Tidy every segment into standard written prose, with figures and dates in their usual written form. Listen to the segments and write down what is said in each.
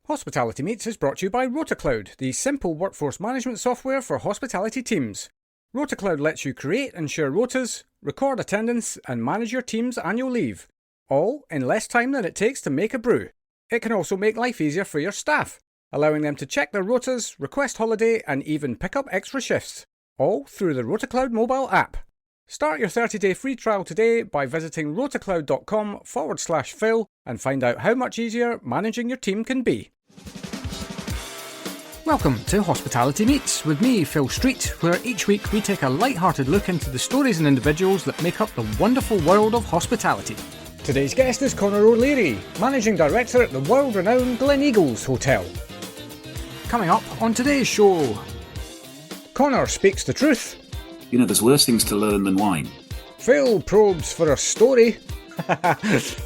Hospitality Meets is brought to you by RotaCloud, the simple workforce management software for hospitality teams. RotaCloud lets you create and share rotas, record attendance, and manage your team's annual leave, all in less time than it takes to make a brew. It can also make life easier for your staff, allowing them to check their rotas, request holiday, and even pick up extra shifts, all through the RotaCloud mobile app. Start your 30-day free trial today by visiting rotacloud.com/Phil and find out how much easier managing your team can be. Welcome to Hospitality Meets with me, Phil Street, where each week we take a light-hearted look into the stories and individuals that make up the wonderful world of hospitality. Today's guest is Conor O'Leary, Managing Director at the world-renowned Gleneagles Hotel. Coming up on today's show, Conor speaks the truth. You know, there's worse things to learn than wine. Phil probes for a story. This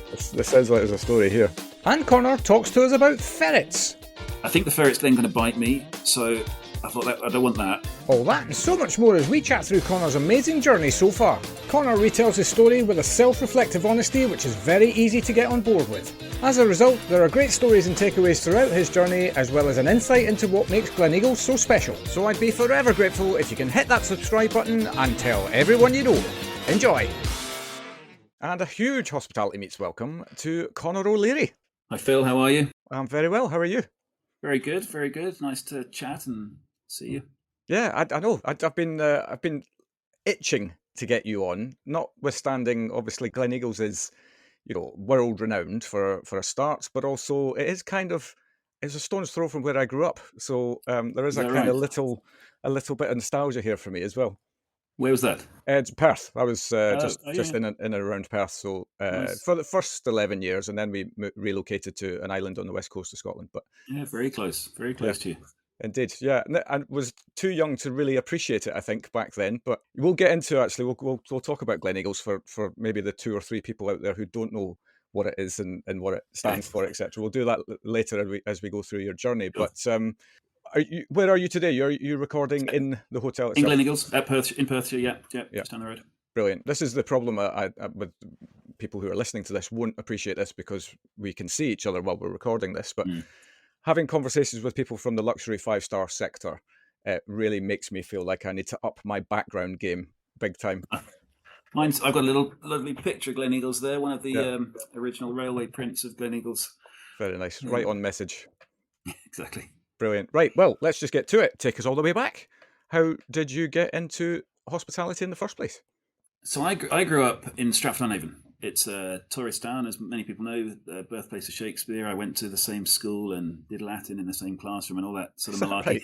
sounds like there's a story here. And Conor talks to us about ferrets. I think the ferret's then going to bite me, so I thought I don't want that. All that and so much more as we chat through Conor's amazing journey so far. Conor retells his story with a self-reflective honesty which is very easy to get on board with. As a result, there are great stories and takeaways throughout his journey, as well as an insight into what makes Gleneagles so special. So I'd be forever grateful if you can hit that subscribe button and tell everyone you know. Enjoy! And a huge Hospitality Meets welcome to Conor O'Leary. Hi Phil, how are you? I'm very well, how are you? Very good, very good. Nice to chat and see you. Yeah, I know. I've been itching to get you on, notwithstanding obviously Gleneagles is, world renowned for a start, but also it is it's a stone's throw from where I grew up. So there is a kind of little bit of nostalgia here for me as well. Where was that? It's Perth. I was just yeah. in and around Perth. So Nice. for the first 11 years, and then we relocated to an island on the west coast of Scotland. But Yeah, very close to you. indeed, yeah, and was too young to really appreciate it, I think, back then. But we'll get into actually. We'll talk about Gleneagles for maybe the 2 or 3 people out there who don't know what it is and what it stands for, etc. We'll do that later as we go through your journey. Sure. But where are you today? You're recording in the hotel itself? In Gleneagles, in Perth, yeah, just down the road. Brilliant. This is the problem I with people who are listening to this won't appreciate this because we can see each other while we're recording this, but having conversations with people from the luxury 5-star sector really makes me feel like I need to up my background game big time. I've got a little lovely picture of Gleneagles there, one of the original railway prints of Gleneagles. Very nice. Right on message. Exactly. Brilliant. Right, well, let's just get to it. Take us all the way back. How did you get into hospitality in the first place? So I grew up in Stratford-on-Avon. It's a tourist town, as many people know, the birthplace of Shakespeare. I went to the same school and did Latin in the same classroom and all that sort of malarkey. Right.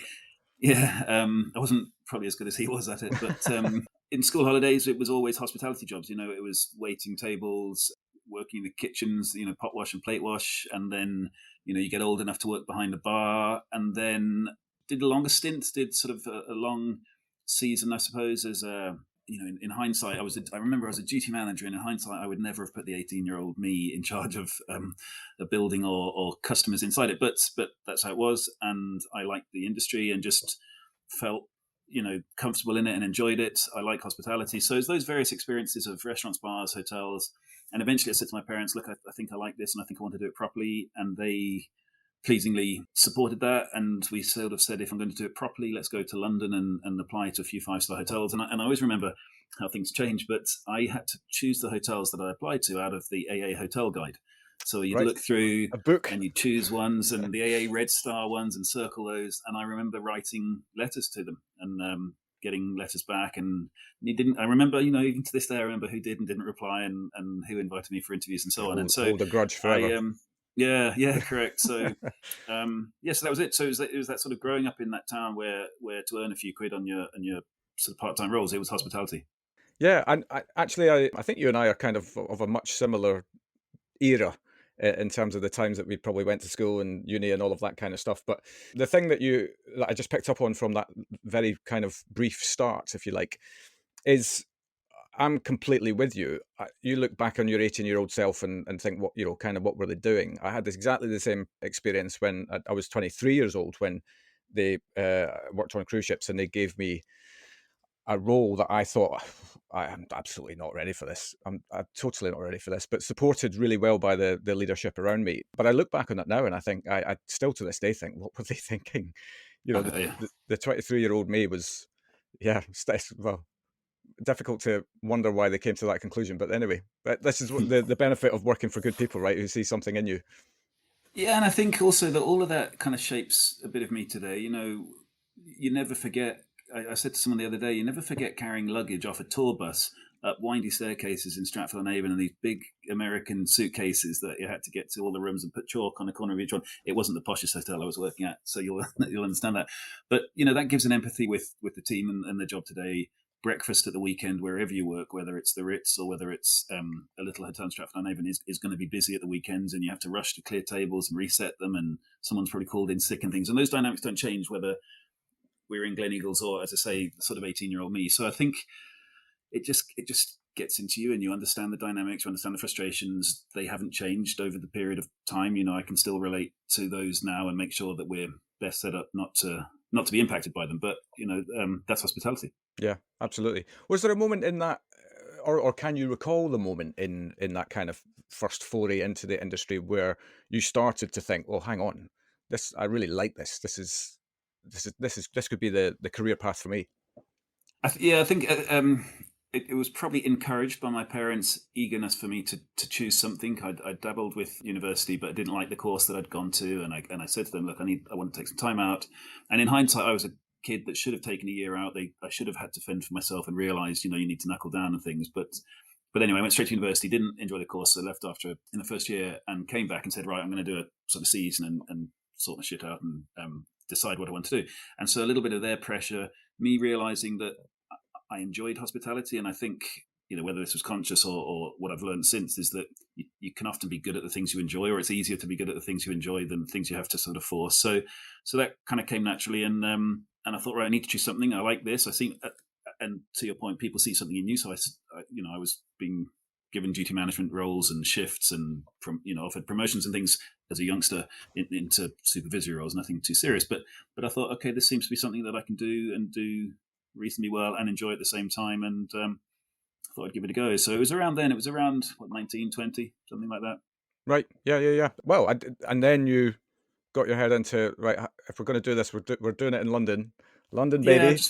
Yeah, I wasn't probably as good as he was at it, but in school holidays, it was always hospitality jobs. It was waiting tables, working in the kitchens, pot wash and plate wash, and then you get old enough to work behind the bar, and then did the longest stint, did sort of a long season, I suppose, as in hindsight, I remember I was a duty manager, and in hindsight, I would never have put the 18-year-old me in charge of a building or customers inside it. But that's how it was, and I liked the industry and just felt comfortable in it and enjoyed it. I like hospitality, so it's those various experiences of restaurants, bars, hotels, and eventually I said to my parents, "Look, I think I like this, and I think I want to do it properly," and they pleasingly supported that, and we sort of said, if I'm going to do it properly, let's go to London and apply to a few 5-star hotels. And I always remember how things change, but I had to choose the hotels that I applied to out of the AA hotel guide. So you'd look through a book and you choose ones, and the AA Red Star ones, and circle those. And I remember writing letters to them and getting letters back, and you didn't. I remember, even to this day, I remember who did and didn't reply, and who invited me for interviews and so on. And so hold a grudge forever. Yeah, correct. So, so that was it. So it was that sort of growing up in that town where to earn a few quid on your sort of part-time roles, it was hospitality. Yeah, and I think you and I are kind of a much similar era in terms of the times that we probably went to school and uni and all of that kind of stuff. But the thing that I just picked up on from that very kind of brief start, if you like, is I'm completely with you. You look back on your 18-year-old self and think, what were they doing? I had exactly the same experience when I was 23 years old, when they worked on cruise ships, and they gave me a role that I thought, I am absolutely not ready for this. I'm totally not ready for this, but supported really well by the leadership around me. But I look back on it now and I think, I still to this day think, what were they thinking? You know, Yeah. the 23-year-old me was, well, difficult to wonder why they came to that conclusion. But anyway, but this is what the benefit of working for good people, right? Who see something in you. Yeah, and I think also that all of that kind of shapes a bit of me today. You know, you never forget. I said to someone the other day, you never forget carrying luggage off a tour bus up windy staircases in Stratford-on-Avon and these big American suitcases that you had to get to all the rooms and put chalk on the corner of each one. It wasn't the poshest hotel I was working at, so you'll you'll understand that. But you know, that gives an empathy with the team and the job today. Breakfast at the weekend, wherever you work, whether it's the Ritz or whether it's a little hotel in Stratford-on-Avon, is going to be busy at the weekends, and you have to rush to clear tables and reset them, and someone's probably called in sick and things. And those dynamics don't change whether we're in Gleneagles or, as I say, sort of 18-year-old me. So I think it just gets into you, and you understand the dynamics, you understand the frustrations. They haven't changed over the period of time. You know, I can still relate to those now and make sure that we're best set up not to be impacted by them. But you know, that's hospitality. Yeah, absolutely. Was there a moment in that, or can you recall the moment in that kind of first foray into the industry where you started to think, "Oh, hang on, I really like this. This could be the career path for me." Yeah, I think it was probably encouraged by my parents' eagerness for me to choose something. I dabbled with university, but I didn't like the course that I'd gone to, and I said to them, "Look, I want to take some time out." And in hindsight, I was a kid that should have taken a year out. I should have had to fend for myself and realised, you know, you need to knuckle down and things. But anyway, I went straight to university. Didn't enjoy the course, so I left after in the first year and came back and said, "Right, I'm going to do a sort of season and sort my shit out and decide what I want to do." And so a little bit of their pressure, me realising that I enjoyed hospitality, and I think, you know, whether this was conscious or what I've learned since, is that you can often be good at the things you enjoy, or it's easier to be good at the things you enjoy than things you have to sort of force. So that kind of came naturally, and I thought, right, I need to choose something. I like this. I see, and to your point, people see something in you. So I was being given duty management roles and shifts, and offered promotions and things as a youngster into supervisory roles. Nothing too serious, but I thought, okay, this seems to be something that I can do and do reasonably well and enjoy at the same time, and I thought I'd give it a go. So it was around then. It was around 19, 20, something like that. Right? Yeah. Well, and then you got your head into, right, if we're going to do this, we're doing it in London, Yeah, baby.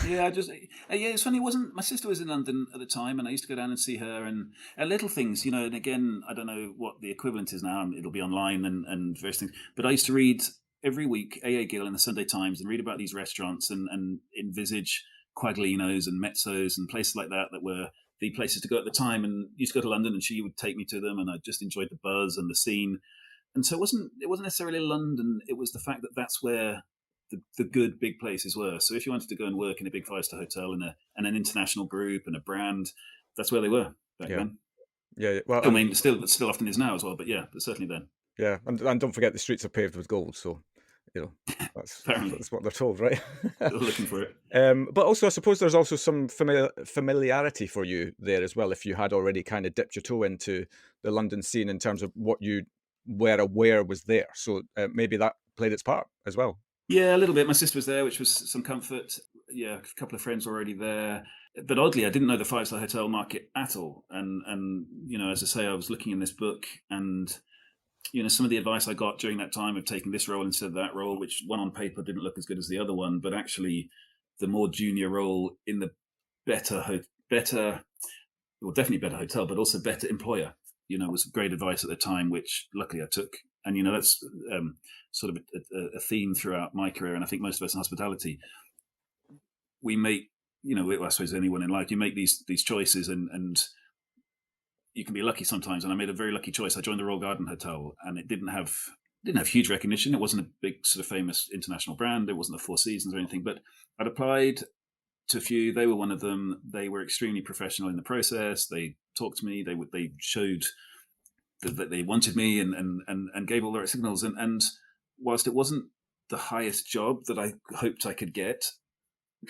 yeah. It's funny. It wasn't. My sister was in London at the time, and I used to go down and see her, and little things, you know. And again, I don't know what the equivalent is now. It'll be online and various things. But I used to read every week AA Gill in the Sunday Times and read about these restaurants and envisage Quaglinos and Mezzos and places like that were the places to go at the time. And used to go to London, and she would take me to them, and I just enjoyed the buzz and the scene. And so it wasn't necessarily London. It was the fact that that's where the good big places were. So if you wanted to go and work in a big 5-star hotel and an international group and a brand, that's where they were back Yeah, then. yeah. Well, I mean, still often is now as well. But yeah, but certainly then. yeah, and don't forget the streets are paved with gold. So, you know, Apparently, that's what they're told, right? still looking for it. But also, I suppose there's also some familiarity for you there as well, if you had already kind of dipped your toe into the London scene in terms of what you were aware was there. So maybe that played its part as well. Yeah, a little bit. My sister was there, which was some comfort. Yeah, a couple of friends were already there. But oddly, I didn't know the 5-star hotel market at all. And you know, as I say, I was looking in this book, and you know, some of the advice I got during that time of taking this role instead of that role, which one on paper didn't look as good as the other one, but actually the more junior role in the better, well, definitely better hotel, but also better employer, you know, was great advice at the time, which luckily I took. And, you know, that's sort of a theme throughout my career. And I think most of us in hospitality, we make, you know, I suppose anyone in life, you make these choices, and you can be lucky sometimes. And I made a very lucky choice. I joined the Royal Garden Hotel, and it didn't have huge recognition. It wasn't a big sort of famous international brand. It wasn't a Four Seasons or anything, but I'd applied to a few. They were one of them. They were extremely professional in the process. They talked to me. They showed that they wanted me and gave all the right signals. And whilst it wasn't the highest job that I hoped I could get,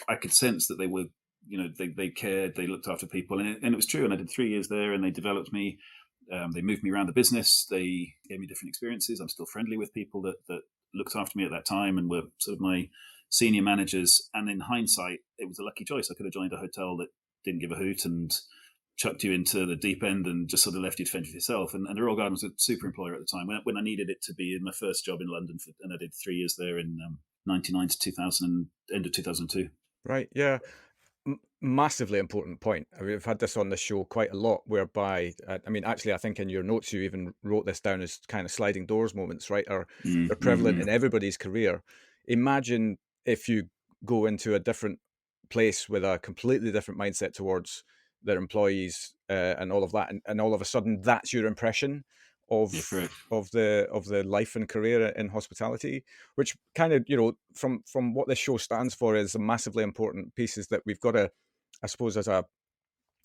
I could sense that they were, you know, they cared, they looked after people, and it was true. And I did 3 years there, and they developed me. They moved me around the business. They gave me different experiences. I'm still friendly with people that looked after me at that time and were sort of my senior managers. And in hindsight, it was a lucky choice. I could have joined a hotel that didn't give a hoot and chucked you into the deep end and just sort of left you to fend for yourself. And the Royal Garden was a super employer at the time. When I needed it to be in my first job in London, and I did 3 years there in 99 to 2000, end of 2002. Right, yeah. Massively important point. I mean, we've had this on the show quite a lot, whereby, I mean, actually, I think in your notes you even wrote this down as kind of sliding doors moments, right? They're prevalent in everybody's career. Imagine if you go into a different place with a completely different mindset towards their employees and all of that, and all of a sudden that's your impression of the life and career in hospitality, which kind of, from what this show stands for, is a massively important piece, is that we've got to, I suppose, as a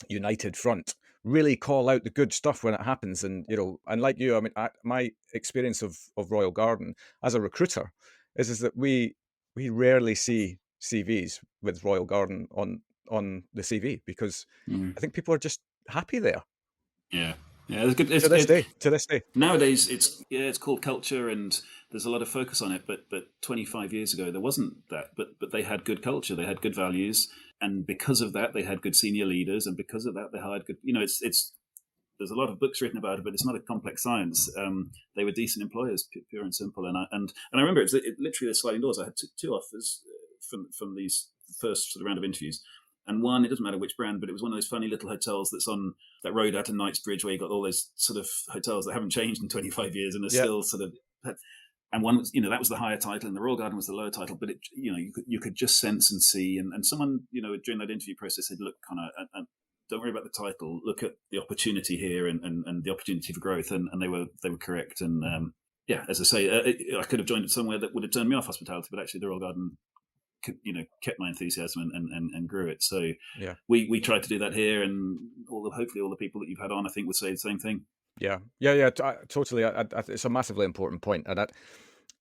united front, really call out the good stuff when it happens. And and like you, I mean, my experience of Royal Garden as a recruiter is that we rarely see CVs with Royal Garden on the CV, because I think people are just happy there. Yeah, it's good. To this day. Nowadays, it's called culture, and there's a lot of focus on it. But 25 years ago, there wasn't that. But they had good culture, they had good values, and because of that, they had good senior leaders, and because of that, they hired good. It's there's a lot of books written about it, but it's not a complex science. They were decent employers, pure and simple. And I remember it literally the sliding doors. I had two offers from these first sort of round of interviews. And one, it doesn't matter which brand, but it was one of those funny little hotels that's on that road out to Knightsbridge, where you got all those sort of hotels that haven't changed in 25 years and are still sort of. And one was, that was the higher title, and the Royal Garden was the lower title. But it, you could just sense and see. And someone, during that interview process said, "Look, Conor, don't worry about the title. Look at the opportunity here and the opportunity for growth." And they were correct. And as I say, I could have joined it somewhere that would have turned me off hospitality, but actually the Royal Garden, kept my enthusiasm and grew it. So we tried to do that here, and hopefully all the people that you've had on, I think, would say the same thing. Yeah, totally. It's a massively important point, and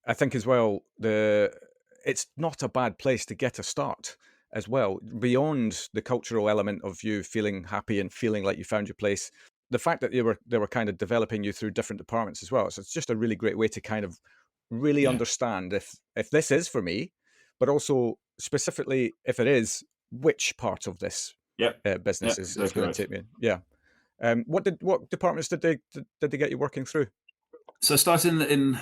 I think as well, it's not a bad place to get a start as well. Beyond the cultural element of you feeling happy and feeling like you found your place, the fact that they were kind of developing you through different departments as well. So it's just a really great way to kind of really understand if this is for me, but also specifically, if it is, which part of this business is going to take me. Yeah. What departments did they get you working through? So I started in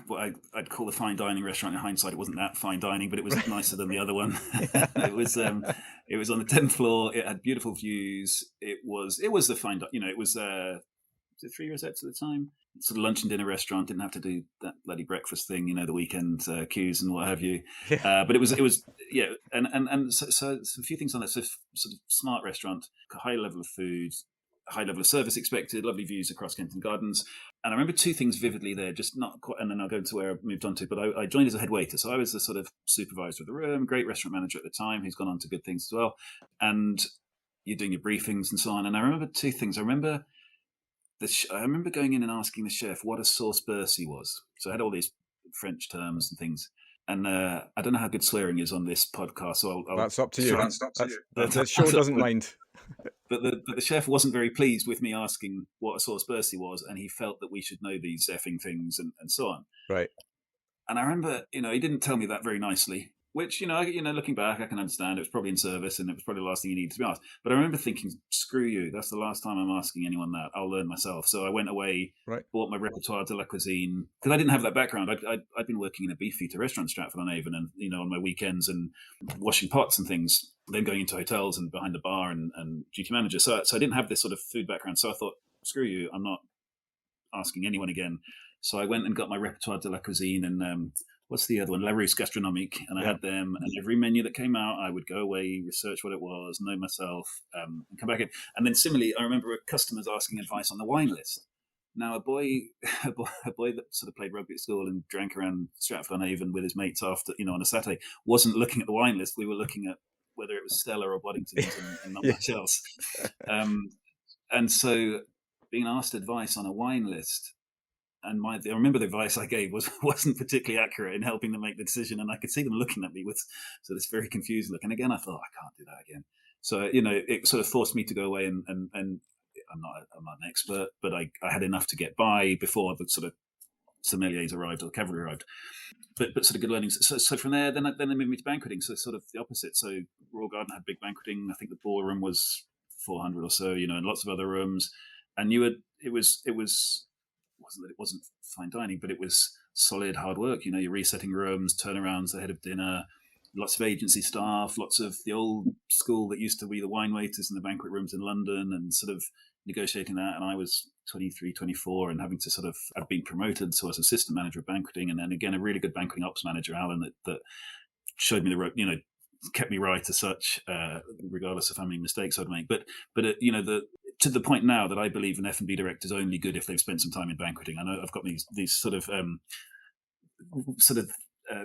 what I'd call the fine dining restaurant. In hindsight, it wasn't that fine dining, but it was nicer than the other one. It was on the 10th floor. It had beautiful views. It was the fine. It was 3 rosettes at the time. Sort of lunch and dinner restaurant. Didn't have to do that bloody breakfast thing, the weekend queues and what have you. But it was and so a few things on that. So sort of smart restaurant, high level of food, high level of service expected, lovely views across Kensington Gardens. And I remember two things vividly there, just not quite, and then I'll go into where I moved on to, but I joined as a head waiter. So I was the sort of supervisor of the room, great restaurant manager at the time, who's gone on to good things as well. And you're doing your briefings and so on. And I remember two things. I remember going in and asking the chef what a sauce bercy was. So I had all these French terms and things. And I don't know how good swearing is on this podcast, so I'll that's up to you. The show doesn't mind. But the chef wasn't very pleased with me asking what a sauce bercy was, and he felt that we should know these effing things and so on. Right. And I remember, he didn't tell me that very nicely, which, looking back, I can understand. It was probably in service, and it was probably the last thing you needed to be asked. But I remember thinking, screw you, that's the last time I'm asking anyone that. I'll learn myself. So I went away, bought my repertoire de la cuisine, because I didn't have that background. I'd been working in a Beefeater restaurant, Stratford-on-Avon, and, on my weekends and washing pots and things, then going into hotels and behind the bar and duty manager. So I didn't have this sort of food background. So I thought, screw you, I'm not asking anyone again. So I went and got my repertoire de la cuisine and what's the other one? La Russe Gastronomique. And I had them, and every menu that came out, I would go away, research what it was, know myself, and come back in. And then similarly, I remember customers asking advice on the wine list. Now, a boy that sort of played rugby at school and drank around Stratford-on-Avon with his mates after, on a Saturday, wasn't looking at the wine list. We were looking at whether it was Stella or Boddington's and not much else. And so being asked advice on a wine list, and I remember the advice I gave wasn't particularly accurate in helping them make the decision, and I could see them looking at me with this very confused look. And again, I thought, I can't do that again. So it sort of forced me to go away, and I'm not an expert, but I had enough to get by before the sort of sommeliers arrived or cavalry arrived. But sort of good learnings. So from there, then they moved me to banqueting. So sort of the opposite. So Royal Garden had big banqueting. I think the ballroom was 400 or so, and lots of other rooms. And it wasn't fine dining, but it was solid hard work. You're resetting rooms, turnarounds ahead of dinner, lots of agency staff, lots of the old school that used to be the wine waiters in the banquet rooms in London, and sort of negotiating that. And I was 23, 24, and having to I'd been promoted, so I was assistant manager of banqueting, and then again a really good banqueting ops manager, Alan, that showed me the rope, kept me right as such, regardless of how many mistakes I'd make. But to the point now that I believe an F&B director is only good if they've spent some time in banqueting. I know I've got these sort of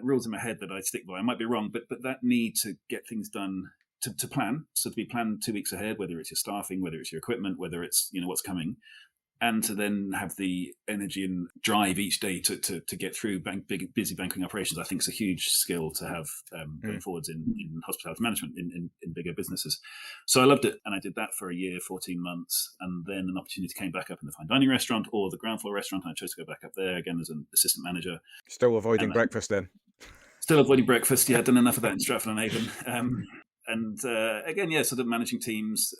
rules in my head that I stick by. I might be wrong, but that need to get things done, to plan, so to be planned 2 weeks ahead, whether it's your staffing, whether it's your equipment, whether it's what's coming, and to then have the energy and drive each day to get through big busy banking operations, I think is a huge skill to have going forwards in hospitality management in bigger businesses. So I loved it, and I did that for a year, 14 months, and then an opportunity came back up in the fine dining restaurant or the ground floor restaurant, and I chose to go back up there again as an assistant manager. Still avoiding breakfast then? Still avoiding breakfast. Yeah, I'd done enough of that in Stratford-on-Avon. And again, sort of managing teams.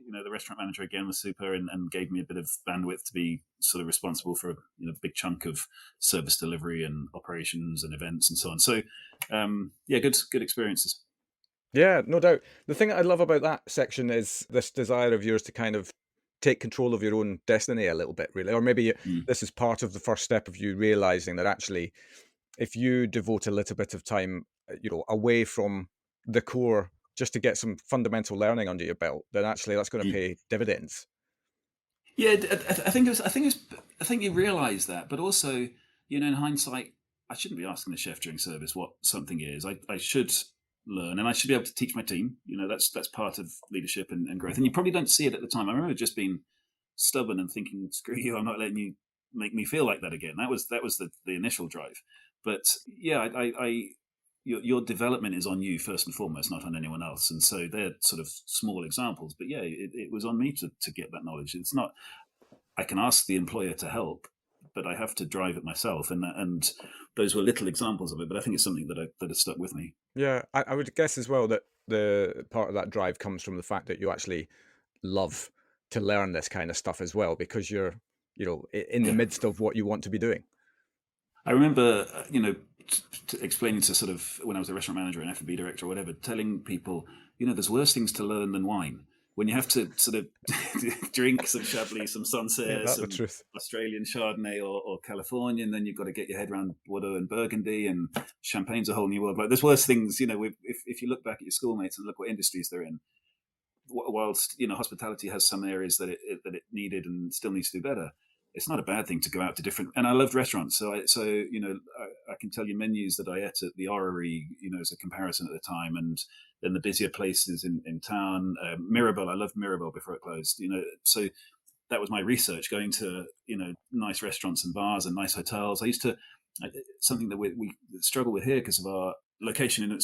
The restaurant manager again was super and gave me a bit of bandwidth to be sort of responsible for a big chunk of service delivery and operations and events and so on. So, good experiences. Yeah, no doubt. The thing that I love about that section is this desire of yours to kind of take control of your own destiny a little bit, really. Or maybe this is part of the first step of you realizing that actually, if you devote a little bit of time, away from the core, just to get some fundamental learning under your belt, then actually that's going to pay dividends. Yeah, I think you realise that, but also, in hindsight, I shouldn't be asking the chef during service what something is. I should learn, and I should be able to teach my team. That's part of leadership and growth. And you probably don't see it at the time. I remember just being stubborn and thinking, "Screw you! I'm not letting you make me feel like that again." That was the initial drive. But yeah, your development is on you first and foremost, not on anyone else. And so they're sort of small examples. But yeah, it was on me to get that knowledge. It's not, I can ask the employer to help, but I have to drive it myself. And those were little examples of it. But I think it's something that has stuck with me. Yeah, I would guess as well that the part of that drive comes from the fact that you actually love to learn this kind of stuff as well, because you're, in the midst of what you want to be doing. I remember, explaining to sort of when I was a restaurant manager and F&B director or whatever, telling people, there's worse things to learn than wine. When you have to sort of drink some Chablis, some Sancerre, some Australian Chardonnay or Californian, then you've got to get your head around Bordeaux and Burgundy, and Champagne's a whole new world. Like there's worse things, if you look back at your schoolmates and look what industries they're in, whilst, hospitality has some areas that it needed and still needs to do better, it's not a bad thing to go out to different. And I loved restaurants, so I can tell you menus that I ate at the Orrery, as a comparison at the time, and then the busier places in town. Mirabelle, I loved Mirabelle before it closed. So that was my research, going to nice restaurants and bars and nice hotels. Something that we struggle with here because of our location in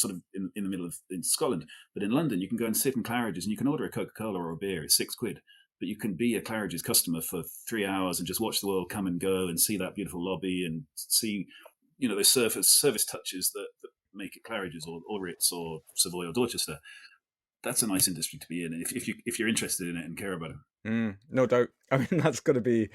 the middle of in Scotland, but in London you can go and sit in Claridge's and you can order a Coca-Cola or a beer. It's £6. But you can be a Claridge's customer for 3 hours and just watch the world come and go and see that beautiful lobby and see, those service touches that make it Claridge's or Ritz or Savoy or Dorchester. That's a nice industry to be in if you're interested in it and care about it. No doubt. I mean, that's going to be,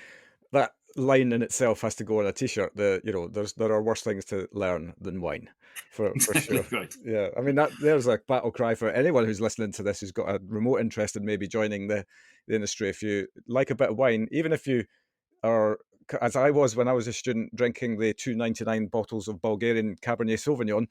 that line in itself has to go on a t-shirt. There are worse things to learn than wine, for sure. Right. Yeah, I mean there's a battle cry for anyone who's listening to this who's got a remote interest in maybe joining the industry. If you like a bit of wine, even if you are, as I was when I was a student, drinking the $2.99 bottles of Bulgarian Cabernet Sauvignon,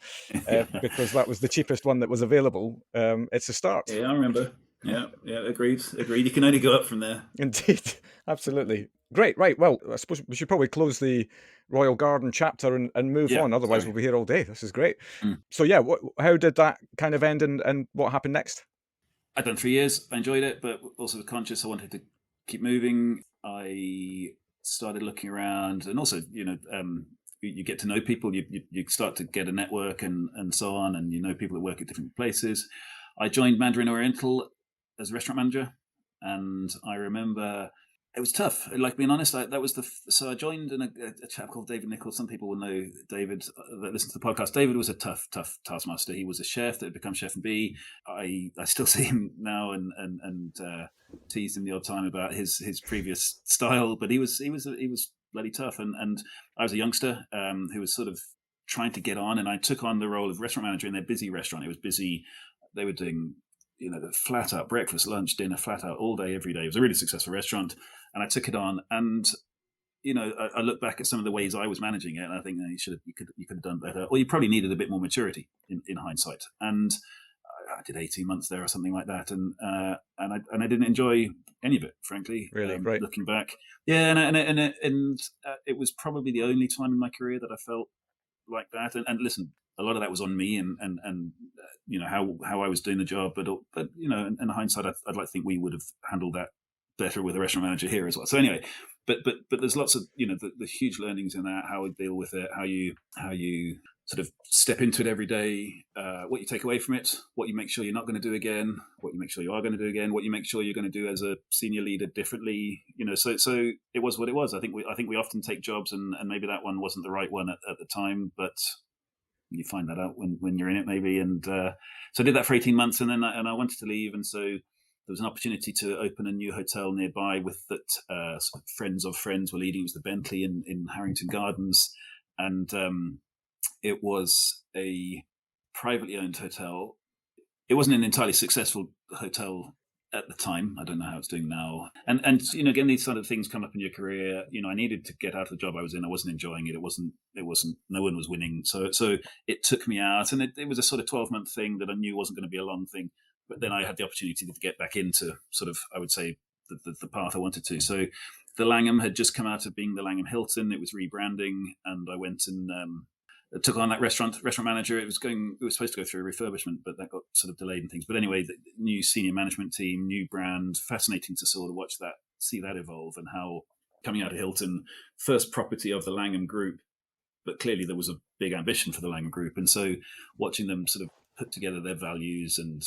because that was the cheapest one that was available. It's a start. Yeah, I remember. Yeah, agreed. You can only go up from there. Indeed, absolutely. Great, right. Well, I suppose we should probably close the Royal Garden chapter and move on. Otherwise, we'll be here all day. This is great. So yeah, how did that kind of end and what happened next? I'd done 3 years. I enjoyed it, but also was conscious I wanted to keep moving. I started looking around, and also, you get to know people. You start to get a network and so on, and people that work at different places. I joined Mandarin Oriental as a restaurant manager, and I remember It was tough. Like, being honest, that was so I joined a chap called David Nichols. Some people will know David that listen to the podcast. David was a tough taskmaster. He was a chef that had become chef and B. I still see him now and tease him the odd time about his previous style, but he was bloody tough. And I was a youngster who was sort of trying to get on, and I took on the role of restaurant manager in their busy restaurant. It was busy. They were doing the flat out breakfast, lunch, dinner, flat out all day, every day. It was a really successful restaurant, and I took it on. And I look back at some of the ways I was managing it, and I think you could have done better, or you probably needed a bit more maturity in hindsight. And I did 18 months there or something like that, and I didn't enjoy any of it, frankly. Really, right? Looking back, yeah, and it was probably the only time in my career that I felt like that. And listen, a lot of that was on me and how I was doing the job, but in hindsight, I'd like to think we would have handled that better with a restaurant manager here as well. So anyway, but there's lots of the huge learnings in that, how we deal with it, how you sort of step into it every day, what you take away from it, what you make sure you're not going to do again, what you make sure you are going to do again, what you make sure you're going to do as a senior leader differently. So it was what it was. I think we often take jobs and maybe that one wasn't the right one at the time, but you find that out when you're in it, maybe. And so I did that for 18 months, and then I wanted to leave, and so there was an opportunity to open a new hotel nearby with that friends of friends were leading. It was the Bentley in Harrington Gardens, and it was a privately owned hotel. It wasn't an entirely successful hotel at the time. I don't know how it's doing now. And again, these sort of things come up in your career. I needed to get out of the job I was in. I wasn't enjoying it. It wasn't. No one was winning. So it took me out, and it was a sort of 12-month thing that I knew wasn't going to be a long thing. But then I had the opportunity to get back into sort of, I would say, the path I wanted to. So the Langham had just come out of being the Langham Hilton. It was rebranding, and I went and took on that restaurant manager. It was supposed to go through a refurbishment, but that got sort of delayed and things. But anyway, the new senior management team, new brand, fascinating to sort of see that evolve, and how coming out of Hilton, first property of the Langham Group, but clearly there was a big ambition for the Langham Group. And so watching them sort of put together their values and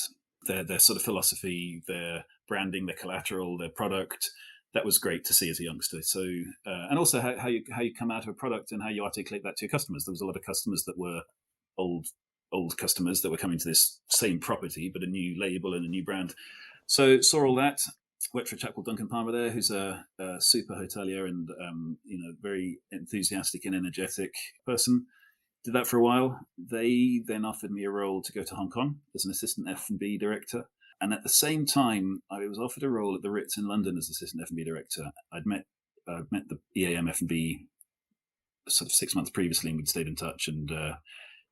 their sort of philosophy, their branding, their collateral, their product, that was great to see as a youngster. So, and also how you come out of a product and how you articulate that to your customers. There was a lot of customers that were old customers that were coming to this same property, but a new label and a new brand. So saw all that. Worked for a chap called Duncan Palmer there, who's a super hotelier and very enthusiastic and energetic person. Did that for a while. They then offered me a role to go to Hong Kong as an assistant F&B director. And at the same time, I was offered a role at the Ritz in London as assistant F&B director. I'd met the EAM F&B sort of 6 months previously, and we'd stayed in touch. And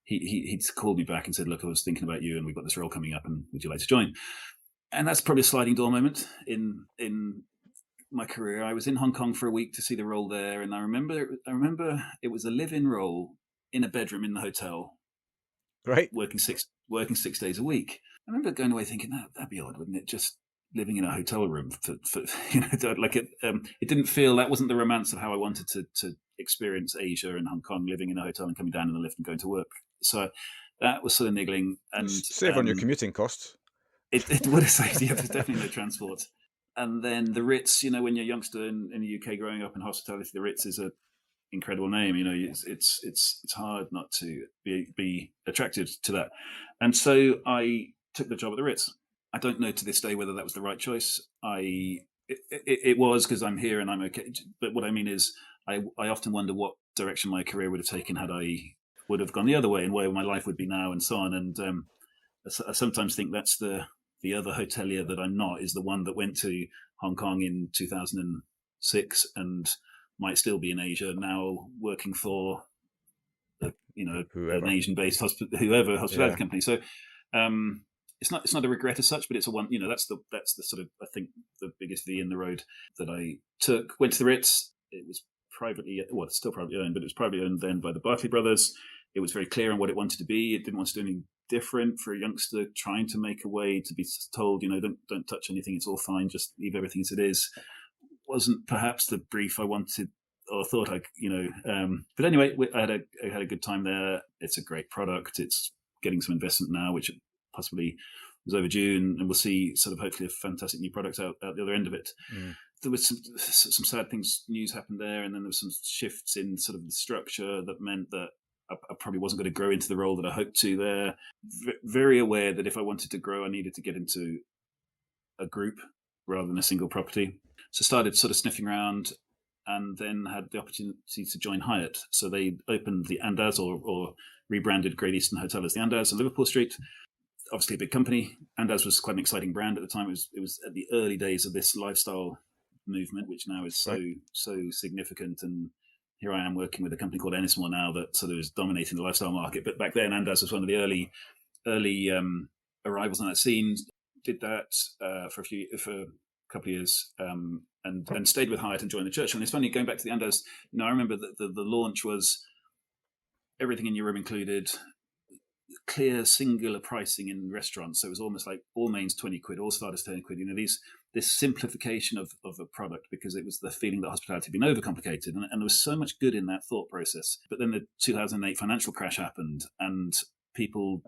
he'd called me back and said, "Look, I was thinking about you, and we've got this role coming up, and would you like to join?" And that's probably a sliding door moment in my career. I was in Hong Kong for a week to see the role there, and I remember it was a live-in role in a bedroom in the hotel, right? Working 6 days a week. I remember going away thinking that'd be odd, wouldn't it? Just living in a hotel room for like it. It didn't feel, that wasn't the romance of how I wanted to experience Asia and Hong Kong, living in a hotel and coming down in the lift and going to work. So that was sort of niggling. And save on your commuting costs. It would have saved you. There's definitely no transport. And then the Ritz, when you're a youngster in the UK growing up in hospitality, the Ritz is a incredible name. It's hard not to be attracted to that. And so I took the job at the Ritz. I don't know to this day whether that was the right choice. It was, because I'm here and I'm okay. But what I mean is, I often wonder what direction my career would have taken had I would have gone the other way, and where my life would be now, and so on. And I sometimes think that's the other hotelier that I'm not, is the one that went to Hong Kong in 2006 and might still be in Asia now, working for an Asian-based hospitality company. So it's not a regret as such, but it's a one. That's the sort of, I think, the biggest V in the road that I took. Went to the Ritz. It was it's still privately owned, but it was privately owned then by the Barclay brothers. It was very clear on what it wanted to be. It didn't want to do anything different for a youngster trying to make a way, to be told, don't touch anything, it's all fine, just leave everything as it is. Wasn't perhaps the brief I wanted or thought but anyway, I had a good time there. It's a great product. It's getting some investment now, which possibly was overdue, and we'll see sort of hopefully a fantastic new product out the other end of it. there was some sad things, news happened there, and then there was some shifts in sort of the structure that meant that I probably wasn't going to grow into the role that I hoped to there. Very aware that if I wanted to grow, I needed to get into a group rather than a single property. So started sort of sniffing around, and then had the opportunity to join Hyatt. So they opened the Andaz, or rebranded Great Eastern Hotel as the Andaz on Liverpool Street. Obviously a big company. Andaz was quite an exciting brand at the time. It was at the early days of this lifestyle movement, which now is so significant. And here I am working with a company called Ennismore now that sort of is dominating the lifestyle market. But back then, Andaz was one of the early arrivals on that scene. Did that for a couple of years, and stayed with Hyatt and joined the Churchill. And it's funny, going back to the Andaz, I remember that the launch was everything in your room included, clear singular pricing in restaurants. So it was almost like all mains 20 quid, all starters 10 quid. This simplification of a product, because it was the feeling that hospitality had been overcomplicated, and there was so much good in that thought process. But then the 2008 financial crash happened, and people,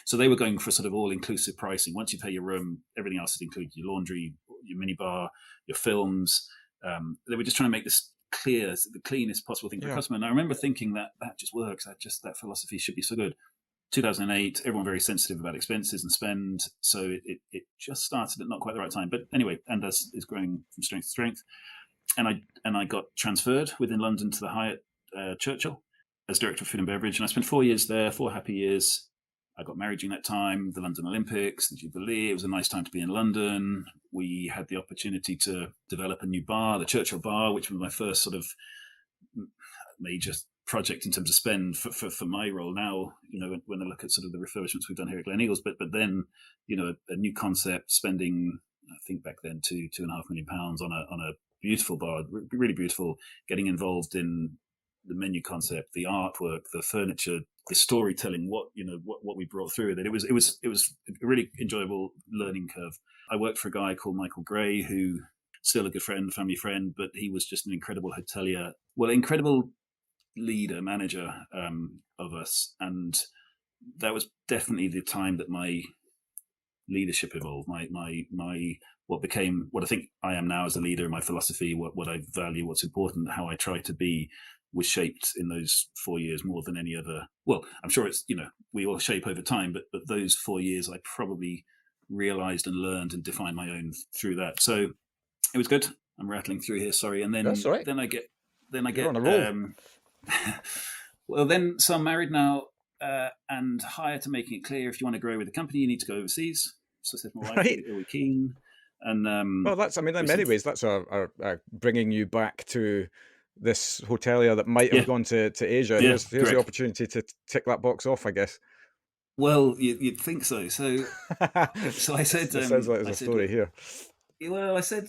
so they were going for sort of all-inclusive pricing. Once you pay your room, everything else is included: your laundry, your minibar, your films. They were just trying to make this clear, the cleanest possible thing for a customer. And I remember thinking that just works. That philosophy should be so good. 2008, everyone very sensitive about expenses and spend, so it just started at not quite the right time. But anyway, Andaz is growing from strength to strength, and I got transferred within London to the Hyatt Churchill as director of food and beverage, and I spent 4 years there, 4 happy years. I got married during that time, the London Olympics, the Jubilee. It was a nice time to be in London. We had the opportunity to develop a new bar, the Churchill Bar, which was my first sort of major project in terms of spend for my role now, when I look at sort of the refurbishments we've done here at Gleneagles, but then, a new concept, spending, I think back then, £2.5 million on a beautiful bar, really beautiful, getting involved in the menu concept, the artwork, the furniture, the storytelling, what we brought through with it. It was a really enjoyable learning curve. I worked for a guy called Michael Gray, who still a good friend, family friend, but he was just an incredible hotelier, incredible leader, manager of us. And that was definitely the time that my leadership evolved, my what became what I think I am now as a leader, my philosophy, what I value, what's important, how I try to be, was shaped in those 4 years more than any other. Well, I'm sure it's, we all shape over time, but those 4 years I probably realized and learned and defined my own through that. So it was good. I'm rattling through here, sorry. And then That's all right. then I get You're on a roll. So I'm married now, and Hyatt are making it clear, if you want to grow with the company, you need to go overseas. So I said to my wife, are we keen? And well, that's, in many ways, that's a bringing you back to this hotelier that might have gone to Asia. Here's the opportunity to tick that box off, I guess. Well, you'd think so. So I said, it sounds like there's a story here. Well, I said,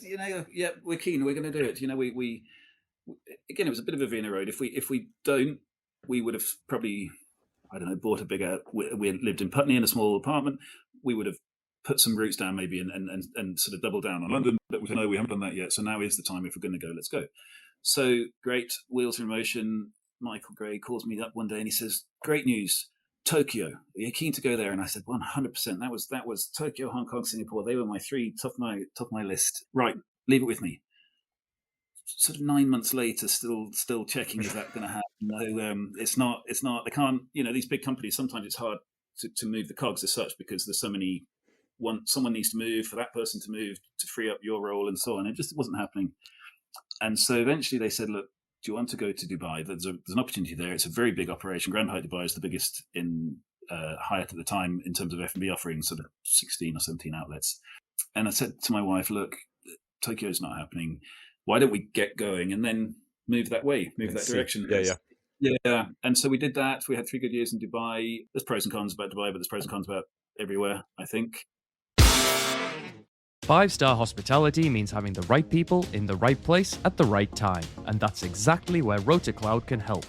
we're keen. We're going to do it. We again, it was a bit of a Vienna road. If we don't, we would have probably, bought a bigger. We lived in Putney in a small apartment. We would have put some roots down maybe and sort of double down on London. But we haven't done that yet. So now is the time. If we're going to go, let's go. So great, wheels are in motion. Michael Gray calls me up one day and he says, "Great news, Tokyo. Are you keen to go there?" And I said, 100%. That was Tokyo, Hong Kong, Singapore. They were my 3 top of my list. Right, leave it with me. Sort of 9 months later, still checking, is that going to happen? No, it's not. They can't. These big companies, sometimes it's hard to move the cogs as such, because there's so many. Someone needs to move, for that person to move to free up your role and so on. It just wasn't happening. And so eventually they said, "Look, do you want to go to Dubai? There's an opportunity there. It's a very big operation. Grand Hyatt Dubai is the biggest in Hyatt at the time in terms of F&B offerings, sort of 16 or 17 outlets." And I said to my wife, "Look, Tokyo's not happening. Why don't we get going and then move that direction?" Yeah. And so we did that. We had 3 good years in Dubai. There's pros and cons about Dubai, but there's pros and cons about everywhere, I think. 5-star hospitality means having the right people in the right place at the right time, and that's exactly where RotaCloud can help.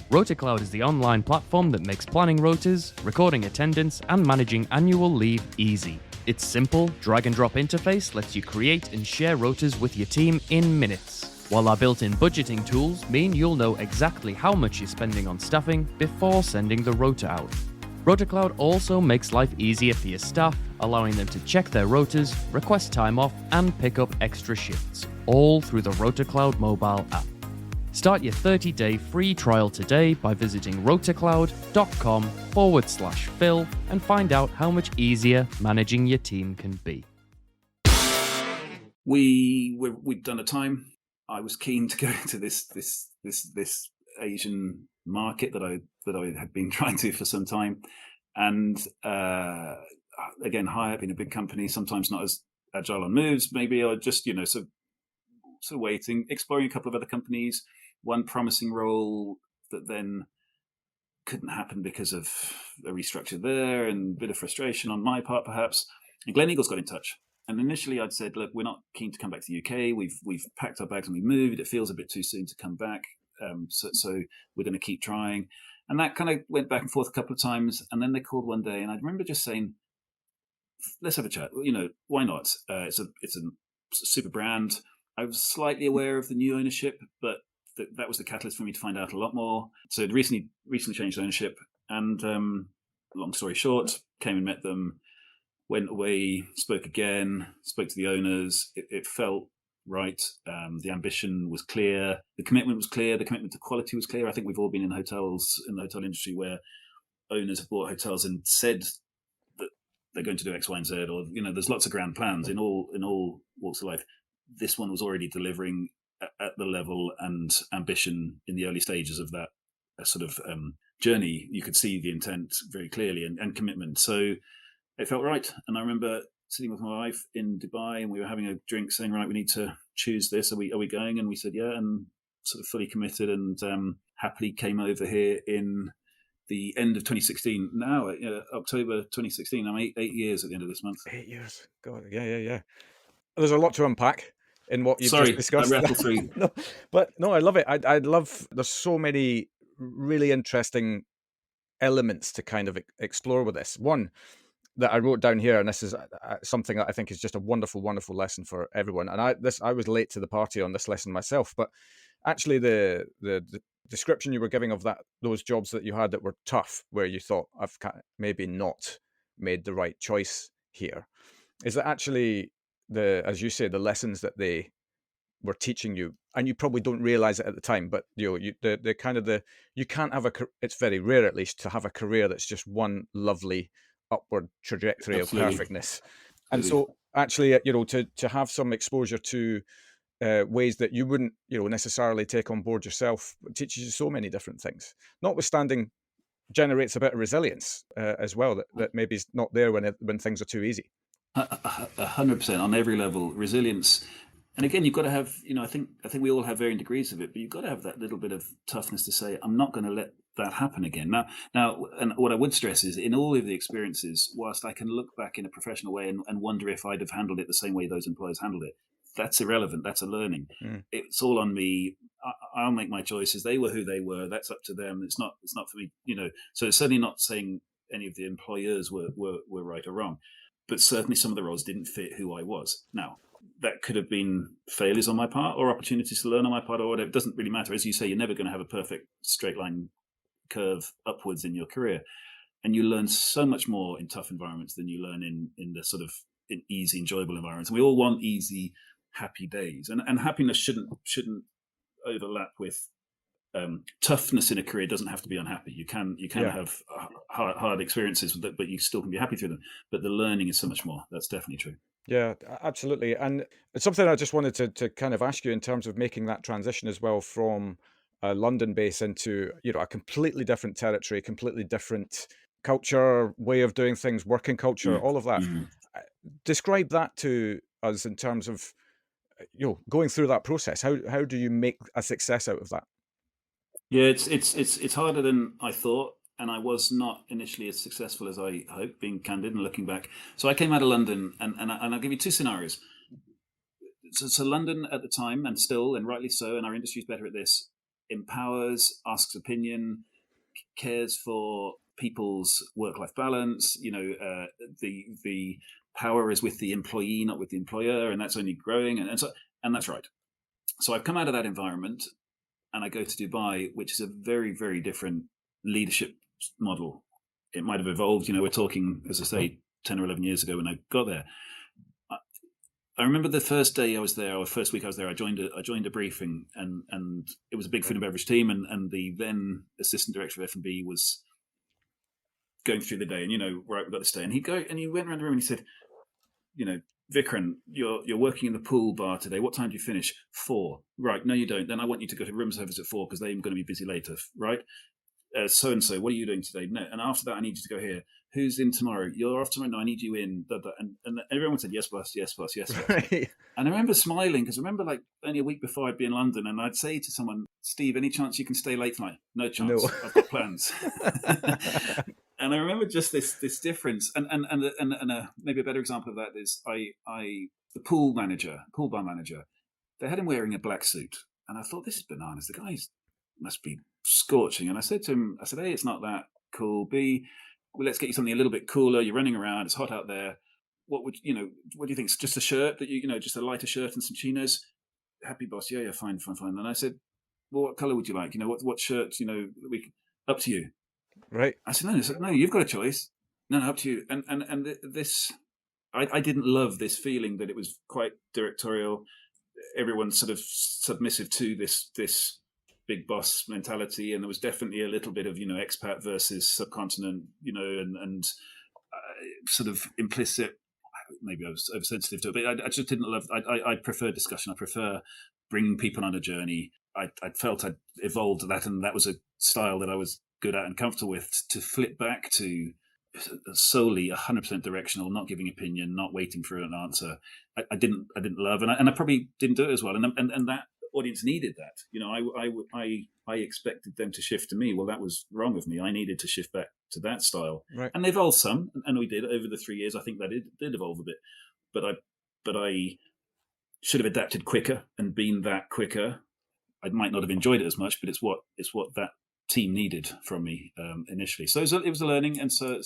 RotaCloud is the online platform that makes planning rotas, recording attendance, and managing annual leave easy. Its simple, drag-and-drop interface lets you create and share rotas with your team in minutes, while our built-in budgeting tools mean you'll know exactly how much you're spending on staffing before sending the rota out. RotaCloud also makes life easier for your staff allowing them to check their rotas, request time off, and pick up extra shifts, all through the RotaCloud mobile app. Start your 30-day free trial today by visiting rotacloud.com/Phil and find out how much easier managing your team can be. We'd done a time. I was keen to go into this Asian market that I had been trying to for some time, and again, Hyatt being a big company, sometimes not as agile on moves, maybe, or just so waiting, exploring a couple of other companies. One promising role that then couldn't happen because of a restructure there and a bit of frustration on my part, perhaps. And Gleneagles got in touch. And initially I'd said, look, we're not keen to come back to the UK. We've packed our bags and we moved. It feels a bit too soon to come back. So we're going to keep trying. And that kind of went back and forth a couple of times. And then they called one day and I remember just saying, let's have a chat. Why not? It's a super brand. I was slightly aware of the new ownership, but that was the catalyst for me to find out a lot more. So it recently changed ownership. And long story short, came and met them, went away, spoke to the owners. It felt right. The ambition was clear. The commitment was clear. The commitment to quality was clear. I think we've all been in hotels, in the hotel industry, where owners have bought hotels and said that they're going to do X, Y, and Z, or there's lots of grand plans in all walks of life. This one was already delivering at the level and ambition in the early stages of that sort of journey. You could see the intent very clearly and commitment. So it felt right. And I remember sitting with my wife in Dubai and we were having a drink saying, right, we need to choose this. Are we going? And we said, yeah, and sort of fully committed and happily came over here in the end of 2016. Now, October 2016, I'm 8 years at the end of this month. 8 years. God, yeah. There's a lot to unpack in what you've just discussed. I rattled through. No, I love it. I love, there's so many really interesting elements to kind of explore with this. One that I wrote down here, and this is something that I think is just a wonderful, wonderful lesson for everyone. And I was late to the party on this lesson myself, but actually the description you were giving of those jobs that you had that were tough, where you thought, I've maybe not made the right choice here, is that actually as you say, the lessons that they were teaching you, and you probably don't realize it at the time, but you can't have it's very rare, at least, to have a career that's just one lovely upward trajectory of perfectness. And so actually, to have some exposure to ways that you wouldn't, necessarily take on board yourself, teaches you so many different things. Notwithstanding, generates a bit of resilience as well, that maybe is not there when things are too easy. 100% on every level, resilience. And again, you've got to have, I think we all have varying degrees of it, but you've got to have that little bit of toughness to say, I'm not going to let that happen again. Now, and what I would stress is, in all of the experiences, whilst I can look back in a professional way and wonder if I'd have handled it the same way those employers handled it, that's irrelevant. That's a learning. It's all on me. I'll make my choices. They were who they were. That's up to them. It's not for me. So it's certainly not saying any of the employers were right or wrong, but certainly some of the roles didn't fit who I was. Now, that could have been failures on my part or opportunities to learn on my part or whatever. It doesn't really matter. As you say, you're never going to have a perfect straight line curve upwards in your career. And you learn so much more in tough environments than you learn in the sort of in easy, enjoyable environments. And we all want easy, happy days. And happiness shouldn't overlap with toughness in a career. Doesn't have to be unhappy. You can have hard experiences, but you still can be happy through them. But the learning is so much more. That's definitely true. Yeah, absolutely. And it's something I just wanted to kind of ask you in terms of making that transition as well from a London base into, a completely different territory, completely different culture, way of doing things, working culture, all of that. Describe that to us in terms of, going through that process. How do you make a success out of that? Yeah, it's harder than I thought. And I was not initially as successful as I hoped, being candid and looking back. So I came out of London, and I'll give you two scenarios. So London at the time, and still, and rightly so, and our industry is better at this, empowers, asks opinion, cares for people's work-life balance. The power is with the employee, not with the employer, and that's only growing. And that's right. So I've come out of that environment, and I go to Dubai, which is a very, very different leadership model. It might have evolved. We're talking, as I say, 10 or 11 years ago when I got there. I remember the first day I was there, or first week I was there, I joined a briefing, and it was a big food and beverage team, and the then assistant director of F&B was going through the day, and right, we've got this day, and he went around the room and he said, Vikram, you're working in the pool bar today. What time do you finish? 4. Right, no, you don't. Then I want you to go to room service at 4 because they're going to be busy later, right? So and so, what are you doing today? No, and after that, I need you to go here. Who's in tomorrow? You're off tomorrow. No, I need you in. And everyone said yes, boss, yes, boss, yes, boss. Right. And I remember smiling because I remember like only a week before I'd be in London, and I'd say to someone, Steve, any chance you can stay late tonight? No chance. No. I've got plans. And I remember just this difference, and maybe a better example of that is the pool bar manager, they had him wearing a black suit, and I thought, this is bananas. The guy must be scorching. And I said to him, A, it's not that cool. B, well, let's get you something a little bit cooler. You're running around. It's hot out there. What do you think? It's just a shirt that just a lighter shirt and some chinos. Happy boss. Yeah, fine. And I said, well, what color would you like? What shirt? Up to you. Right. I said, no, you've got a choice. No, up to you. And this, I didn't love this feeling that it was quite directorial. Everyone's sort of submissive to this big boss mentality, and there was definitely a little bit of expat versus subcontinent, and sort of implicit. Maybe I was oversensitive to it, but I just didn't love. I prefer discussion. I prefer bringing people on a journey. I felt I'd evolved that, and that was a style that I was good at and comfortable with. To flip back to solely 100% directional, not giving opinion, not waiting for an answer, I didn't love, and I probably didn't do it as well. And that audience needed that. I expected them to shift to me. Well, that was wrong of me. I needed to shift back to that style, right. And they evolved some, and we did over the 3 years. I think that it did evolve a bit, but I should have adapted quicker and been that quicker. I might not have enjoyed it as much, but it's what that team needed from me initially. So it was a learning, and so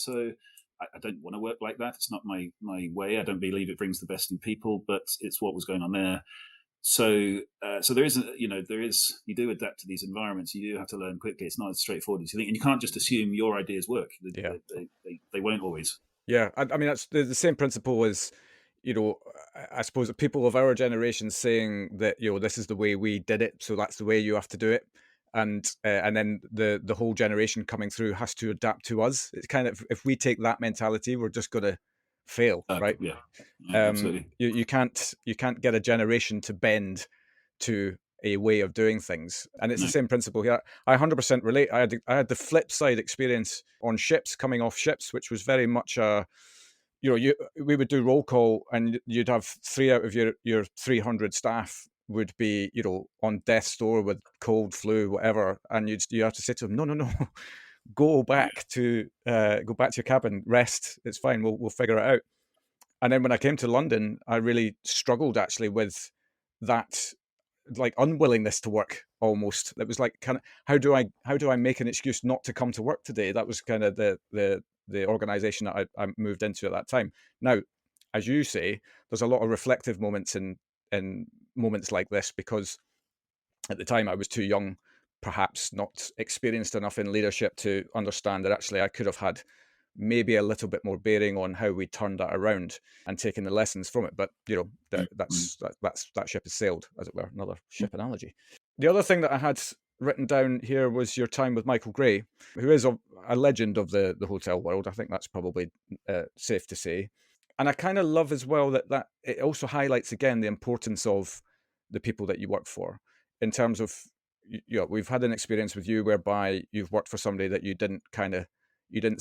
I don't want to work like that. It's not my way. I don't believe it brings the best in people, but it's what was going on there. So there is you do adapt to these environments. You do have to learn quickly. It's not as straightforward as you think, and you can't just assume your ideas work. They won't always. Yeah, I mean that's the same principle as, I suppose people of our generation saying that this is the way we did it, so that's the way you have to do it, and then the whole generation coming through has to adapt to us. It's kind of, if we take that mentality, we're just going to fail, right? Yeah, absolutely. You can't get a generation to bend to a way of doing things, and it's the same principle here. I 100% relate. I had the flip side experience on ships, coming off ships, which was very much we would do roll call, and you'd have 3 out of your 300 staff would be on death's door with cold, flu, whatever, and you have to say to them, no. Go back to your cabin, rest. It's fine. We'll figure it out. And then when I came to London, I really struggled actually with that, like, unwillingness to work. Almost, it was like, how do I make an excuse not to come to work today? That was kind of the organization that I moved into at that time. Now, as you say, there's a lot of reflective moments in moments like this, because at the time I was too young, perhaps not experienced enough in leadership to understand that actually I could have had maybe a little bit more bearing on how we turned that around and taken the lessons from it. But that ship has sailed, as it were. Another ship analogy. The other thing that I had written down here was your time with Michael Gray, who is a legend of the hotel world. I think that's probably safe to say. And I kind of love as well that it also highlights again the importance of the people that you work for, in terms of, we've had an experience with you whereby you've worked for somebody that you didn't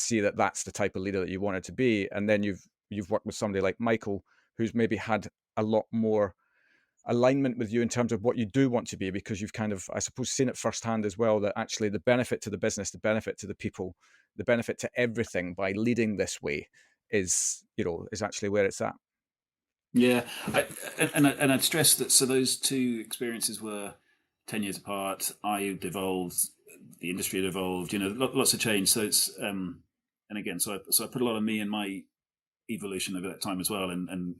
see that that's the type of leader that you wanted to be, and then you've worked with somebody like Michael, who's maybe had a lot more alignment with you in terms of what you do want to be, because you've kind of, I suppose, seen it firsthand as well, that actually the benefit to the business, the benefit to the people, the benefit to everything by leading this way is actually where it's at. Yeah, I'd stress that. So those two experiences were 10 years apart. I evolved, the industry had evolved, lots of change. So it's, and again, so I put a lot of me in my evolution over that time as well, and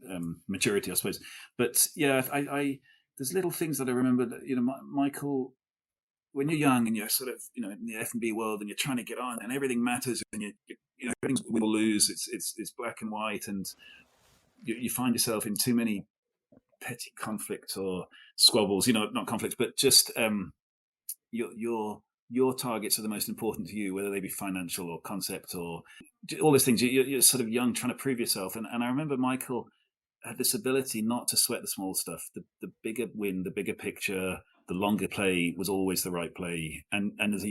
maturity, I suppose. But yeah, I there's little things that I remember that, Michael, when you're young and you're sort of, in the F&B world and you're trying to get on and everything matters and everything's win or lose. It's black and white, and you find yourself in too many petty conflicts or squabbles. Not conflicts, but just your targets are the most important to you, whether they be financial or concept or all those things. You're sort of young, trying to prove yourself. And I remember Michael had this ability not to sweat the small stuff. The bigger win, the bigger picture, the longer play was always the right play. And as a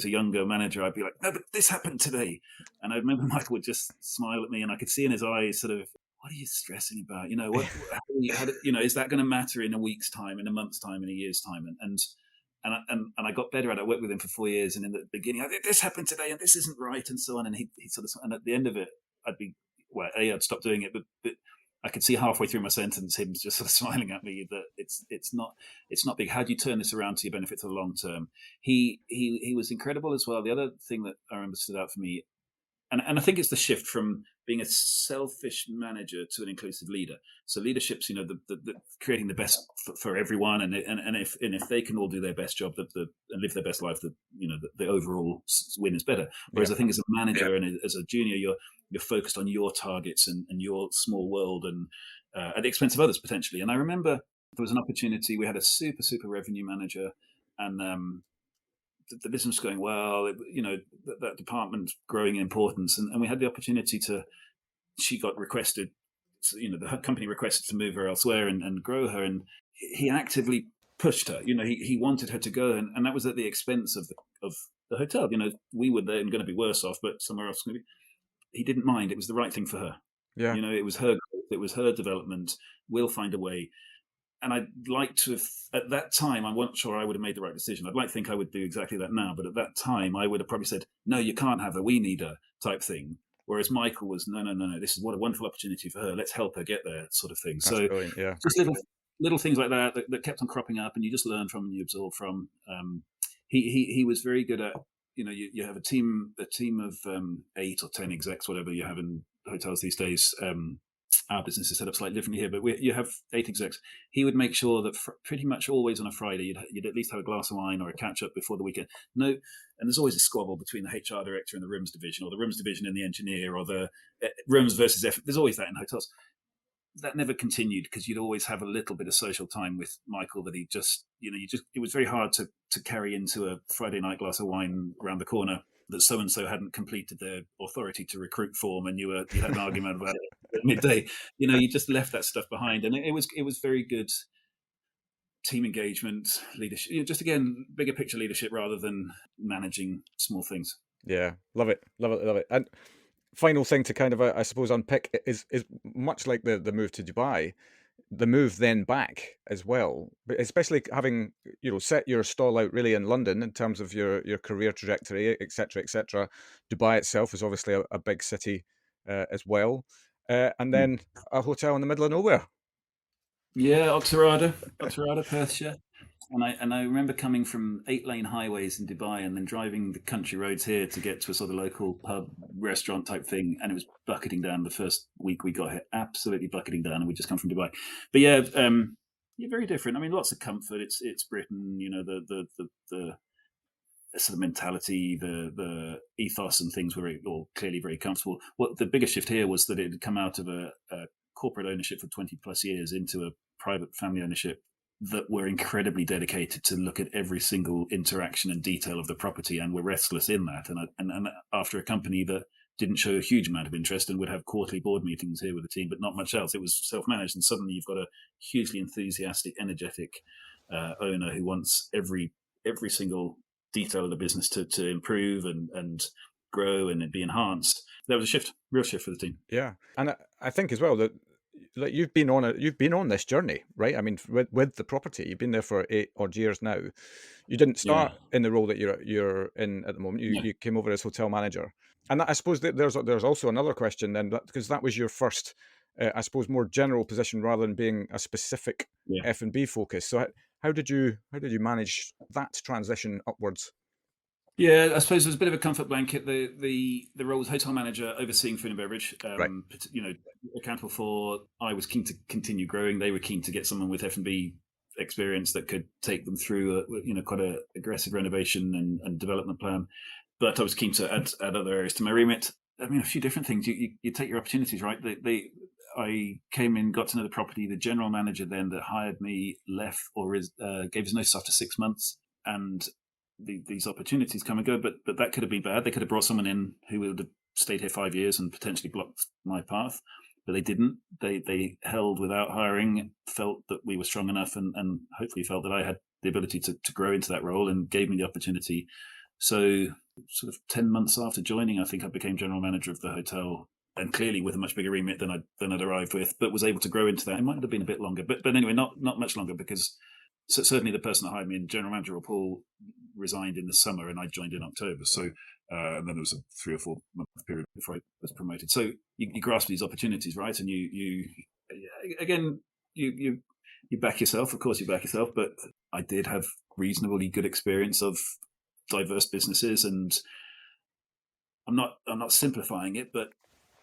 younger manager, I'd be like, no, but this happened today. And I remember Michael would just smile at me, and I could see in his eyes sort of, what are you stressing about? Is that going to matter in a week's time, in a month's time, in a year's time? And I got better at it. I worked with him for 4 years, and in the beginning, this happened today, and this isn't right, and so on. And he sort of, and at the end of it, I'd stop doing it, but I could see halfway through my sentence him just sort of smiling at me that it's not big. How do you turn this around to your benefit for the long term? He was incredible as well. The other thing that I remember stood out for me, and I think it's the shift from being a selfish manager to an inclusive leader. So leadership's, the creating the best for everyone, and if they can all do their best job, and live their best life, the overall win is better. Whereas I think as a manager and as a junior, you're focused on your targets and your small world, and at the expense of others potentially. And I remember there was an opportunity. We had a super revenue manager, and the business was going well. That department growing in importance, and we had the opportunity to. She got requested. The company requested to move her elsewhere and grow her, and he actively pushed her. He wanted her to go, and that was at the expense of the hotel. We were then going to be worse off, but somewhere else. He didn't mind. It was the right thing for her. Yeah. It was her. It was her development. We'll find a way. And I'd like to have, at that time, I'm not sure I would have made the right decision. I'd like to think I would do exactly that now. But at that time, I would have probably said, no, you can't have her. We need her type thing. Whereas Michael was, no. This is what a wonderful opportunity for her. Let's help her get there sort of thing. That's so brilliant, yeah. Just little things like that kept on cropping up, and you just learn from and you absorb from. He was very good at, you have a team of 8 or 10 execs, whatever you have in hotels these days. Our business is set up slightly differently here, but you have 8 execs. He would make sure that pretty much always on a Friday, you'd at least have a glass of wine or a catch up before the weekend. No, and there's always a squabble between the HR director and the rooms division, or the rooms division and the engineer, or the rooms versus F. There's always that in hotels. That never continued because you'd always have a little bit of social time with Michael that he just, it was very hard to carry into a Friday night glass of wine around the corner that so-and-so hadn't completed their authority to recruit form, and you had an argument about it at midday. You just left that stuff behind, and it was very good team engagement, leadership, just again, bigger picture leadership rather than managing small things. Yeah, love it. And final thing to kind of, I suppose, unpick is much like the move to Dubai, the move then back as well, but especially having set your stall out really in London in terms of your career trajectory, etc. Dubai itself is obviously a big city as well, and then a hotel in the middle of nowhere. Yeah, Oxarada, Perthshire. And I remember coming from 8-lane highways in Dubai and then driving the country roads here to get to a sort of local pub restaurant type thing, and it was bucketing down the first week we got here, absolutely bucketing down, and we just come from Dubai. But yeah, very different. I mean, lots of comfort. It's Britain, the sort of mentality, the ethos and things were all clearly very comfortable. What the biggest shift here was that it had come out of a corporate ownership for 20 plus years into a private family ownership that were incredibly dedicated to look at every single interaction and detail of the property, and were restless in that. And after a company that didn't show a huge amount of interest and would have quarterly board meetings here with the team, but not much else, it was self-managed. And suddenly you've got a hugely enthusiastic, energetic owner who wants every single detail of the business to improve and grow and be enhanced. That was a real shift for the team. Yeah, and I think as well that you've been on this journey, right? I mean, with the property, you've been there for 8 odd years now. You didn't start in the role that you're in at the moment. You came over as hotel manager, and I suppose that there's also another question then, because that was your first, I suppose, more general position rather than being a specific F&B focus. So how did you manage that transition upwards? Yeah, I suppose it was a bit of a comfort blanket. The role was hotel manager, overseeing food and beverage. Right. Accountable for. I was keen to continue growing. They were keen to get someone with F&B experience that could take them through quite a aggressive renovation and development plan. But I was keen to add other areas to my remit. I mean, a few different things. You take your opportunities, right? I came in, got to know the property. The general manager then that hired me left or gave his notice after 6 months, and these opportunities come and go. But that could have been bad. They could have brought someone in who would have stayed here 5 years and potentially blocked my path. But they didn't. They held without hiring, felt that we were strong enough, and hopefully felt that I had the ability to grow into that role, and gave me the opportunity. So sort of 10 months after joining, I think I became general manager of the hotel, and clearly with a much bigger remit than I'd arrived with, but was able to grow into that. It might have been a bit longer, but anyway, not much longer, because certainly the person that hired me in, general manager, or Paul, resigned in the summer, and I joined in October. So and then there was a 3 or 4 month period before I was promoted. So you grasp these opportunities, right? And you again, you back yourself. Of course, you back yourself. But I did have reasonably good experience of diverse businesses, and I'm not simplifying it, but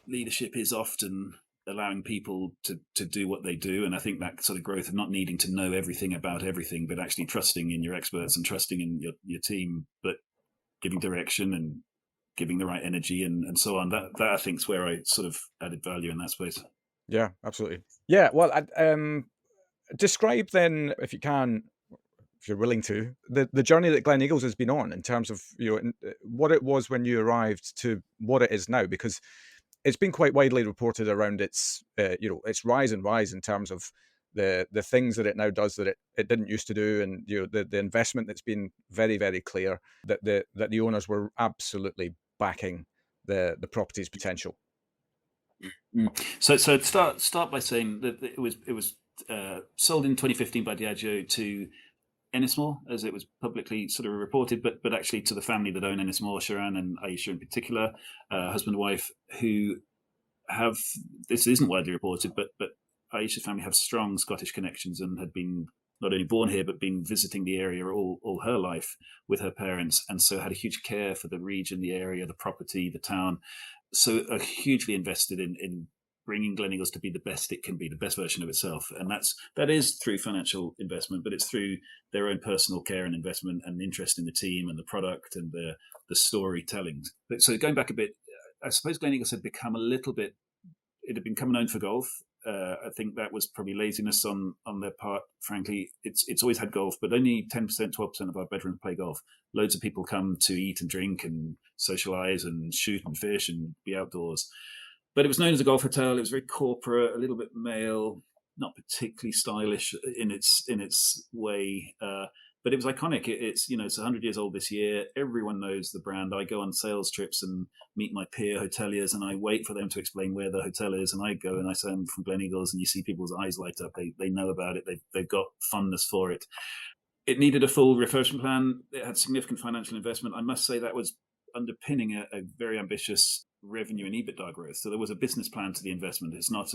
leadership is often allowing people to do what they do. And I think that sort of growth of not needing to know everything about everything, but actually trusting in your experts and trusting in your team, but giving direction and giving the right energy and so on. That I think is where I sort of added value in that space. Yeah, absolutely. Yeah, well, describe then, if you can, if you're willing to, the journey that Gleneagles has been on in terms of what it was when you arrived to what it is now, because it's been quite widely reported around its its rise in terms of the things that it now does that it didn't used to do, and the investment that's been very, very clear that the owners were absolutely backing the property's potential. So start by saying that it was sold in 2015 by Diageo to Ennismore, as it was publicly sort of reported, but actually to the family that own Ennismore, Sharan and Aisha in particular, husband and wife, who have, this isn't widely reported, but Aisha's family have strong Scottish connections and had been not only born here, but been visiting the area all her life with her parents, and so had a huge care for the region, the area, the property, the town. So are hugely invested in bringing Gleneagles to be the best it can be, the best version of itself. And that is through financial investment, but it's through their own personal care and investment and interest in the team and the product and the storytelling. So going back a bit, I suppose Gleneagles had become a little bit, it had become known for golf. I think that was probably laziness on their part. Frankly, it's always had golf, but only 10%, 12% of our bedrooms play golf. Loads of people come to eat and drink and socialise and shoot and fish and be outdoors. But it was known as a golf hotel. It was very corporate, a little bit male, not particularly stylish in its way. But it was iconic. It's 100 years old this year. Everyone knows the brand. I go on sales trips and meet my peer hoteliers, and I wait for them to explain where the hotel is. And I go and I say I'm from Gleneagles, and you see people's eyes light up. They know about it. They've got fondness for it. It needed a full refurbishment plan. It had significant financial investment. I must say that was underpinning a very ambitious revenue and EBITDA growth. So there was a business plan to the investment. It's not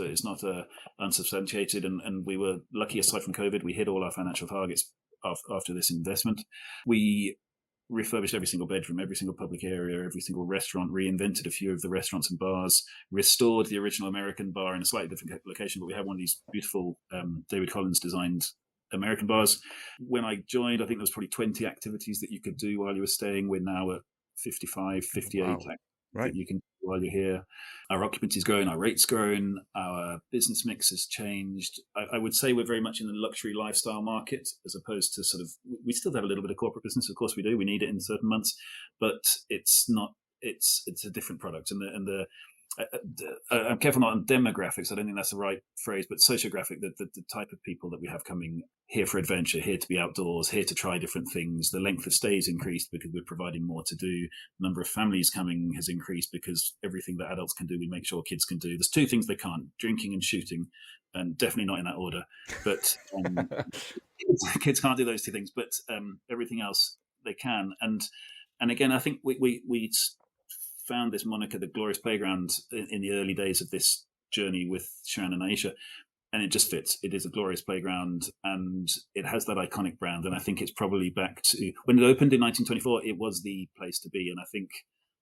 unsubstantiated, and we were lucky. Aside from COVID, we hit all our financial targets after this investment. We refurbished every single bedroom, every single public area, every single restaurant, reinvented a few of the restaurants and bars, restored the original American bar in a slightly different location, but we had one of these beautiful David Collins designed American bars. When I joined, I think there was probably 20 activities that you could do while you were staying. We're now at 55, 58 activities that you can do while you're here. Our occupancy's grown, our rate's grown, our business mix has changed. I would say we're very much in the luxury lifestyle market, as opposed to sort of, we still have a little bit of corporate business, of course we do, we need it in certain months, but it's a different product. And I'm careful not on demographics, I don't think that's the right phrase, but sociographic, the type of people that we have coming here for adventure, here to be outdoors, here to try different things. The length of stays increased because we're providing more to do. The number of families coming has increased because everything that adults can do, we make sure kids can do. There's two things they can't: drinking and shooting, and definitely not in that order. But kids can't do those two things, but everything else they can. And again, I think we found this moniker, the Glorious Playground, in the early days of this journey with Sharan and Aisha, and it just fits. It is a glorious playground, and it has that iconic brand. And I think it's probably back to when it opened in 1924. It was the place to be, and I think,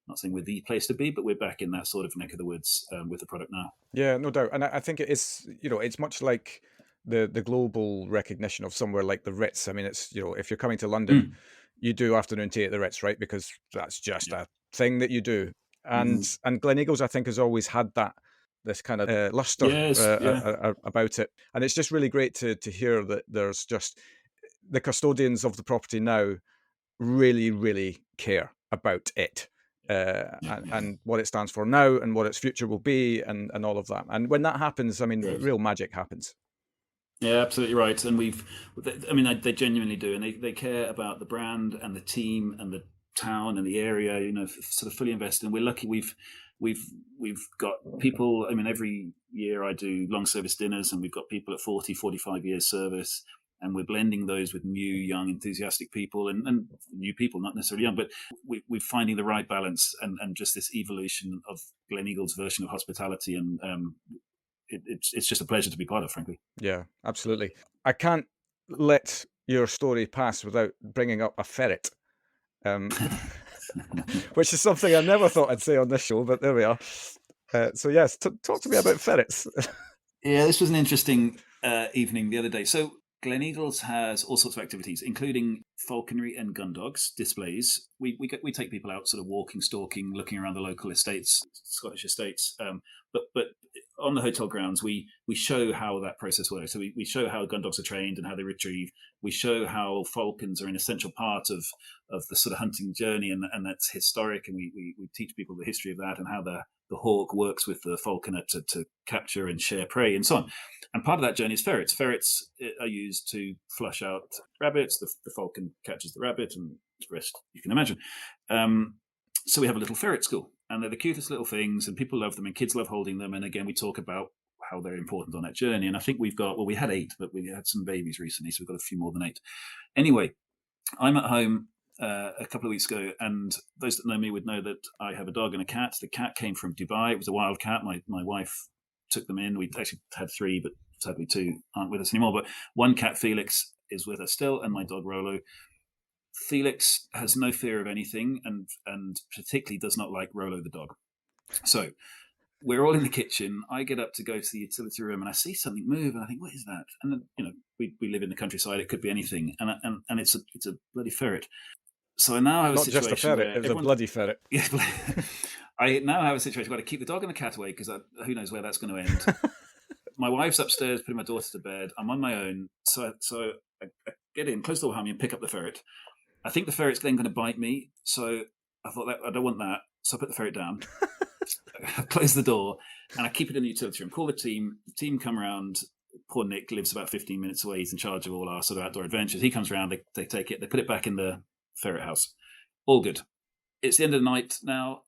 not saying we're the place to be, but we're back in that sort of neck of the woods with the product now. Yeah, no doubt. And I think it is, it's much like the global recognition of somewhere like the Ritz. I mean, it's, if you're coming to London, you do afternoon tea at the Ritz, right? Because that's just a thing that you do. and Gleneagles, I think, has always had this kind of luster about it, and it's just really great to hear that there's just the custodians of the property now really, really care about it. And what it stands for now and what its future will be and all of that. And when that happens, I mean, real magic happens. Yeah, absolutely right. And they genuinely do. And they care about the brand and the team and the town and the area, sort of fully invested. And we're lucky we've got people. I mean, every year I do long service dinners and we've got people at 40, 45 years service. And we're blending those with new, young, enthusiastic people and new people, not necessarily young, but we're finding the right balance and just this evolution of Gleneagles' version of hospitality. And it's just a pleasure to be part of, frankly. Yeah, absolutely. I can't let your story pass without bringing up a ferret, which is something I never thought I'd say on this show, but there we are. So yes, talk to me about ferrets. Yeah, this was an interesting evening the other day. So Gleneagles has all sorts of activities, including falconry and gun dogs displays. We take people out, sort of walking, stalking, looking around the local estates, Scottish estates. But on the hotel grounds, we show how that process works. So we show how gun dogs are trained and how they retrieve. We show how falcons are an essential part of the sort of hunting journey, and that's historic. And we teach people the history of that and how the hawk works with the falconer to capture and share prey and so on. And part of that journey is ferrets. Ferrets are used to flush out rabbits. The falcon catches the rabbit, and the rest you can imagine. So we have a little ferret school, and they're the cutest little things, and people love them, and kids love holding them. And again, we talk about how they're important on that journey. And I think we had 8, but we had some babies recently, so we've got a few more than 8. Anyway, I'm at home a couple of weeks ago, and those that know me would know that I have a dog and a cat. The cat came from Dubai. It was a wild cat. My wife took them in. We actually had 3, but sadly 2 aren't with us anymore. But one cat, Felix, is with us still, and my dog Rolo. Felix has no fear of anything, and particularly does not like Rolo the dog. So we're all in the kitchen. I get up to go to the utility room, and I see something move, and I think, what is that? And then, we live in the countryside. It could be anything, and it's a bloody ferret. So I now have a situation. Not just a ferret; it was a bloody ferret. Yeah, I now have a situation where I keep the dog and the cat away because who knows where that's going to end. My wife's upstairs putting my daughter to bed. I'm on my own, so I get in, close the door behind me, and pick up the ferret. I think the ferret's then going to bite me, so I thought that I don't want that. So I put the ferret down, I close the door, and I keep it in the utility room. Call the team. The team come around. Poor Nick lives about 15 minutes away. He's in charge of all our sort of outdoor adventures. He comes around. They take it. They put it back in the ferret house. All good. It's the end of the night now.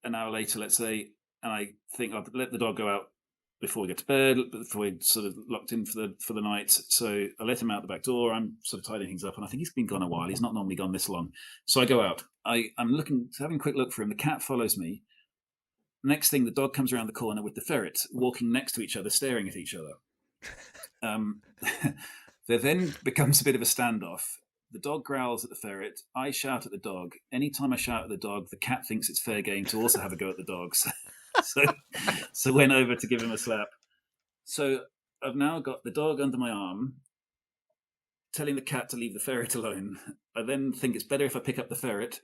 An hour later, let's say, and I think I'll let the dog go out before we get to bed, before we're sort of locked in for the night. So I let him out the back door. I'm sort of tidying things up, and I think he's been gone a while. He's not normally gone this long. So I go out. I'm having a quick look for him. The cat follows me. Next thing, the dog comes around the corner with the ferret, walking next to each other, staring at each other. There then becomes a bit of a standoff. The dog growls at the ferret. I shout at the dog. Anytime I shout at the dog, the cat thinks it's fair game to also have a go at the dog. So went over to give him a slap. So I've now got the dog under my arm, telling the cat to leave the ferret alone. I then think it's better if I pick up the ferret.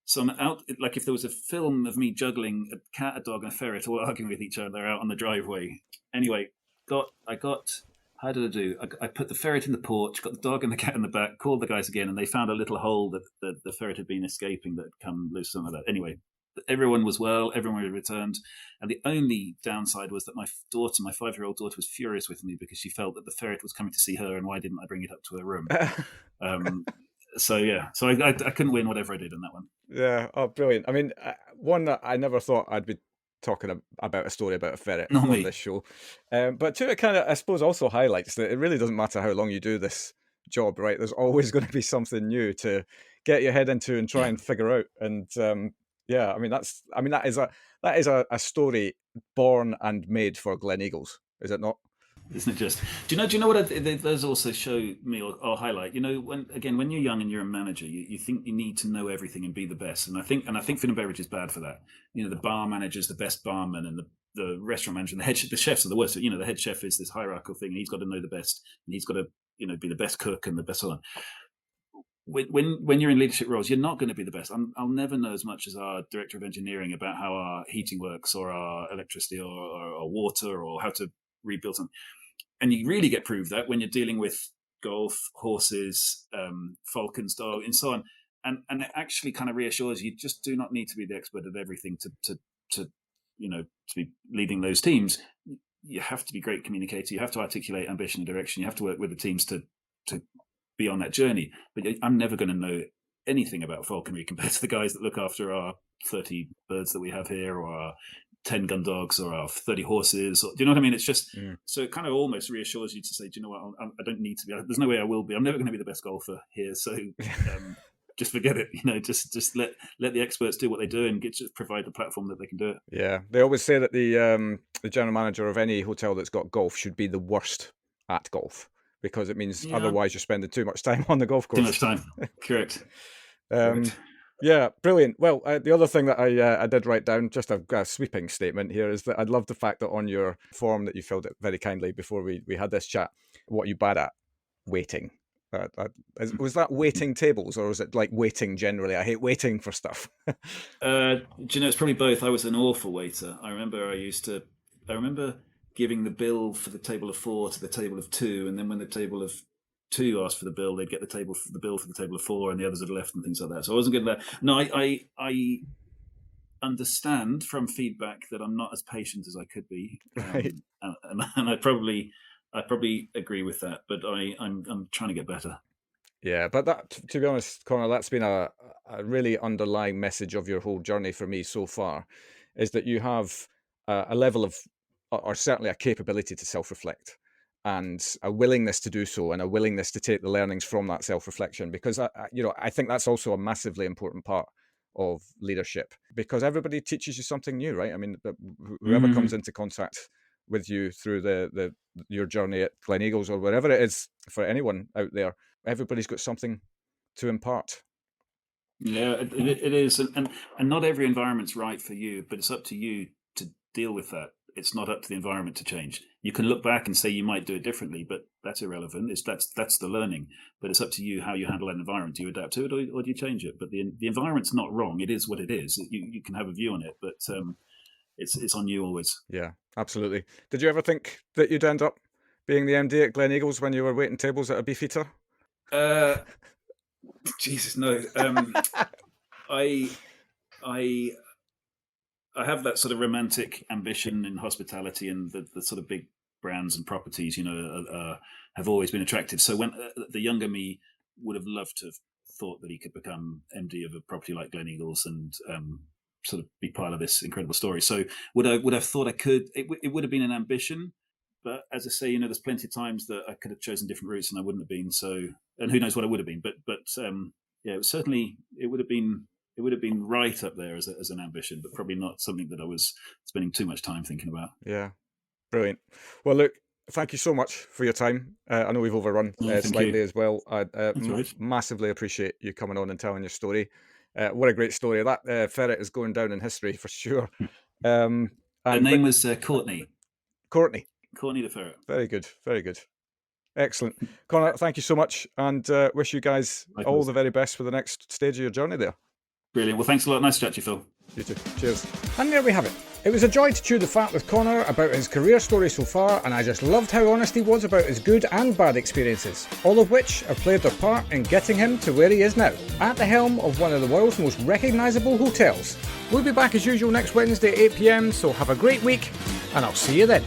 So I'm out, like if there was a film of me juggling a cat, a dog, and a ferret all arguing with each other out on the driveway. Anyway, how did I do? I put the ferret in the porch, got the dog and the cat in the back, called the guys again, and they found a little hole that the ferret had been escaping that had come loose, something like that. Anyway, everyone was well, everyone had returned. And the only downside was that my 5-year-old daughter, was furious with me because she felt that the ferret was coming to see her, and why didn't I bring it up to her room? So I couldn't win whatever I did in that one. Yeah, oh, brilliant. I mean, one that I never thought I'd be talking about a story about a ferret Not on me. this show. But two, it kind of, I suppose, also highlights that it really doesn't matter how long you do this job, right? There's always going to be something new to get your head into and try and figure out. And that is a story born and made for Gleneagles, is it not? Isn't it just? Do you know what those also show me or highlight? When you're young and you're a manager, you think you need to know everything and be the best. And I think food and beverage is bad for that. The bar manager's the best barman, and the restaurant manager and the chefs are the worst. The head chef is this hierarchical thing, and he's got to know the best, and he's got to be the best cook and the best one. when you're in leadership roles, you're not going to be the best. I'll never know as much as our director of engineering about how our heating works, or our electricity, or water, or how to rebuild something. And you really get proved that when you're dealing with golf, horses, falcons, dog, and so on. And it actually kind of reassures you just do not need to be the expert at everything to be leading those teams. You have to be a great communicator. You have to articulate ambition and direction. You have to work with the teams to be on that journey. But I'm never going to know anything about falconry compared to the guys that look after our 30 birds that we have here, or our 10 gun dogs, or our 30 horses. Do you know what I mean? It's just, so it kind of almost reassures you to say, do you know what, I don't need to be. There's no way I will be. I'm never going to be the best golfer here. So just forget it. Just let the experts do what they do, and just provide the platform that they can do it. Yeah. They always say that the general manager of any hotel that's got golf should be the worst at golf, because it means otherwise you're spending too much time on the golf course. Too much time. Correct. Yeah, brilliant. Well, the other thing that I did write down, just a sweeping statement here, is that I love the fact that on your form that you filled it very kindly before we had this chat, what are you bad at? Waiting. Was that waiting tables, or was it like waiting generally? I hate waiting for stuff. Do you know, it's probably both. I was an awful waiter. I remember giving the bill for the table of 4 to the table of 2, and then when the table of 2 asked for the bill, they'd get the bill for the table of 4, and the others had left, and things like that. So I wasn't good at that. No, I understand from feedback that I'm not as patient as I could be, right? And I probably agree with that, but I'm trying to get better. Yeah, but that, to be honest, Conor, that's been a really underlying message of your whole journey for me so far, is that you have a level of, or certainly a capability to self-reflect, and a willingness to do so, and a willingness to take the learnings from that self-reflection, because I think that's also a massively important part of leadership, because everybody teaches you something new, right? I mean, whoever comes into contact with you through your journey at Gleneagles, or wherever it is, for anyone out there, everybody's got something to impart. Yeah, it is, and not every environment's right for you, but it's up to you to deal with that. It's not up to the environment to change. You can look back and say you might do it differently, but that's irrelevant. That's the learning. But it's up to you how you handle that environment. Do you adapt to it, or do you change it? But the environment's not wrong. It is what it is. You can have a view on it, but it's on you always. Yeah, absolutely. Did you ever think that you'd end up being the MD at Gleneagles when you were waiting tables at a Beefeater? Jesus, no. I have that sort of romantic ambition in hospitality, and the sort of big brands and properties, have always been attractive. So when the younger me would have loved to have thought that he could become MD of a property like Gleneagles and sort of be part of this incredible story. So would I have thought I could? It would have been an ambition, but as I say, there's plenty of times that I could have chosen different routes and I wouldn't have been. So, and who knows what I would have been? But it was certainly, it would have been right up there as an ambition, but probably not something that I was spending too much time thinking about. Yeah, brilliant. Well, look, thank you so much for your time. I know we've overrun slightly as well. I massively appreciate you coming on and telling your story. What a great story. That Ferret is going down in history for sure. Her name was Courtney. Courtney the Ferret. Very good, very good. Excellent. Conor, thank you so much, and wish you guys all the very best for the next stage of your journey there. Brilliant. Well, thanks a lot. Nice to chat to you, Phil. You too. Cheers. And there we have it. It was a joy to chew the fat with Conor about his career story so far, and I just loved how honest he was about his good and bad experiences, all of which have played their part in getting him to where he is now, at the helm of one of the world's most recognisable hotels. We'll be back as usual next Wednesday at 8 PM, so have a great week, and I'll see you then.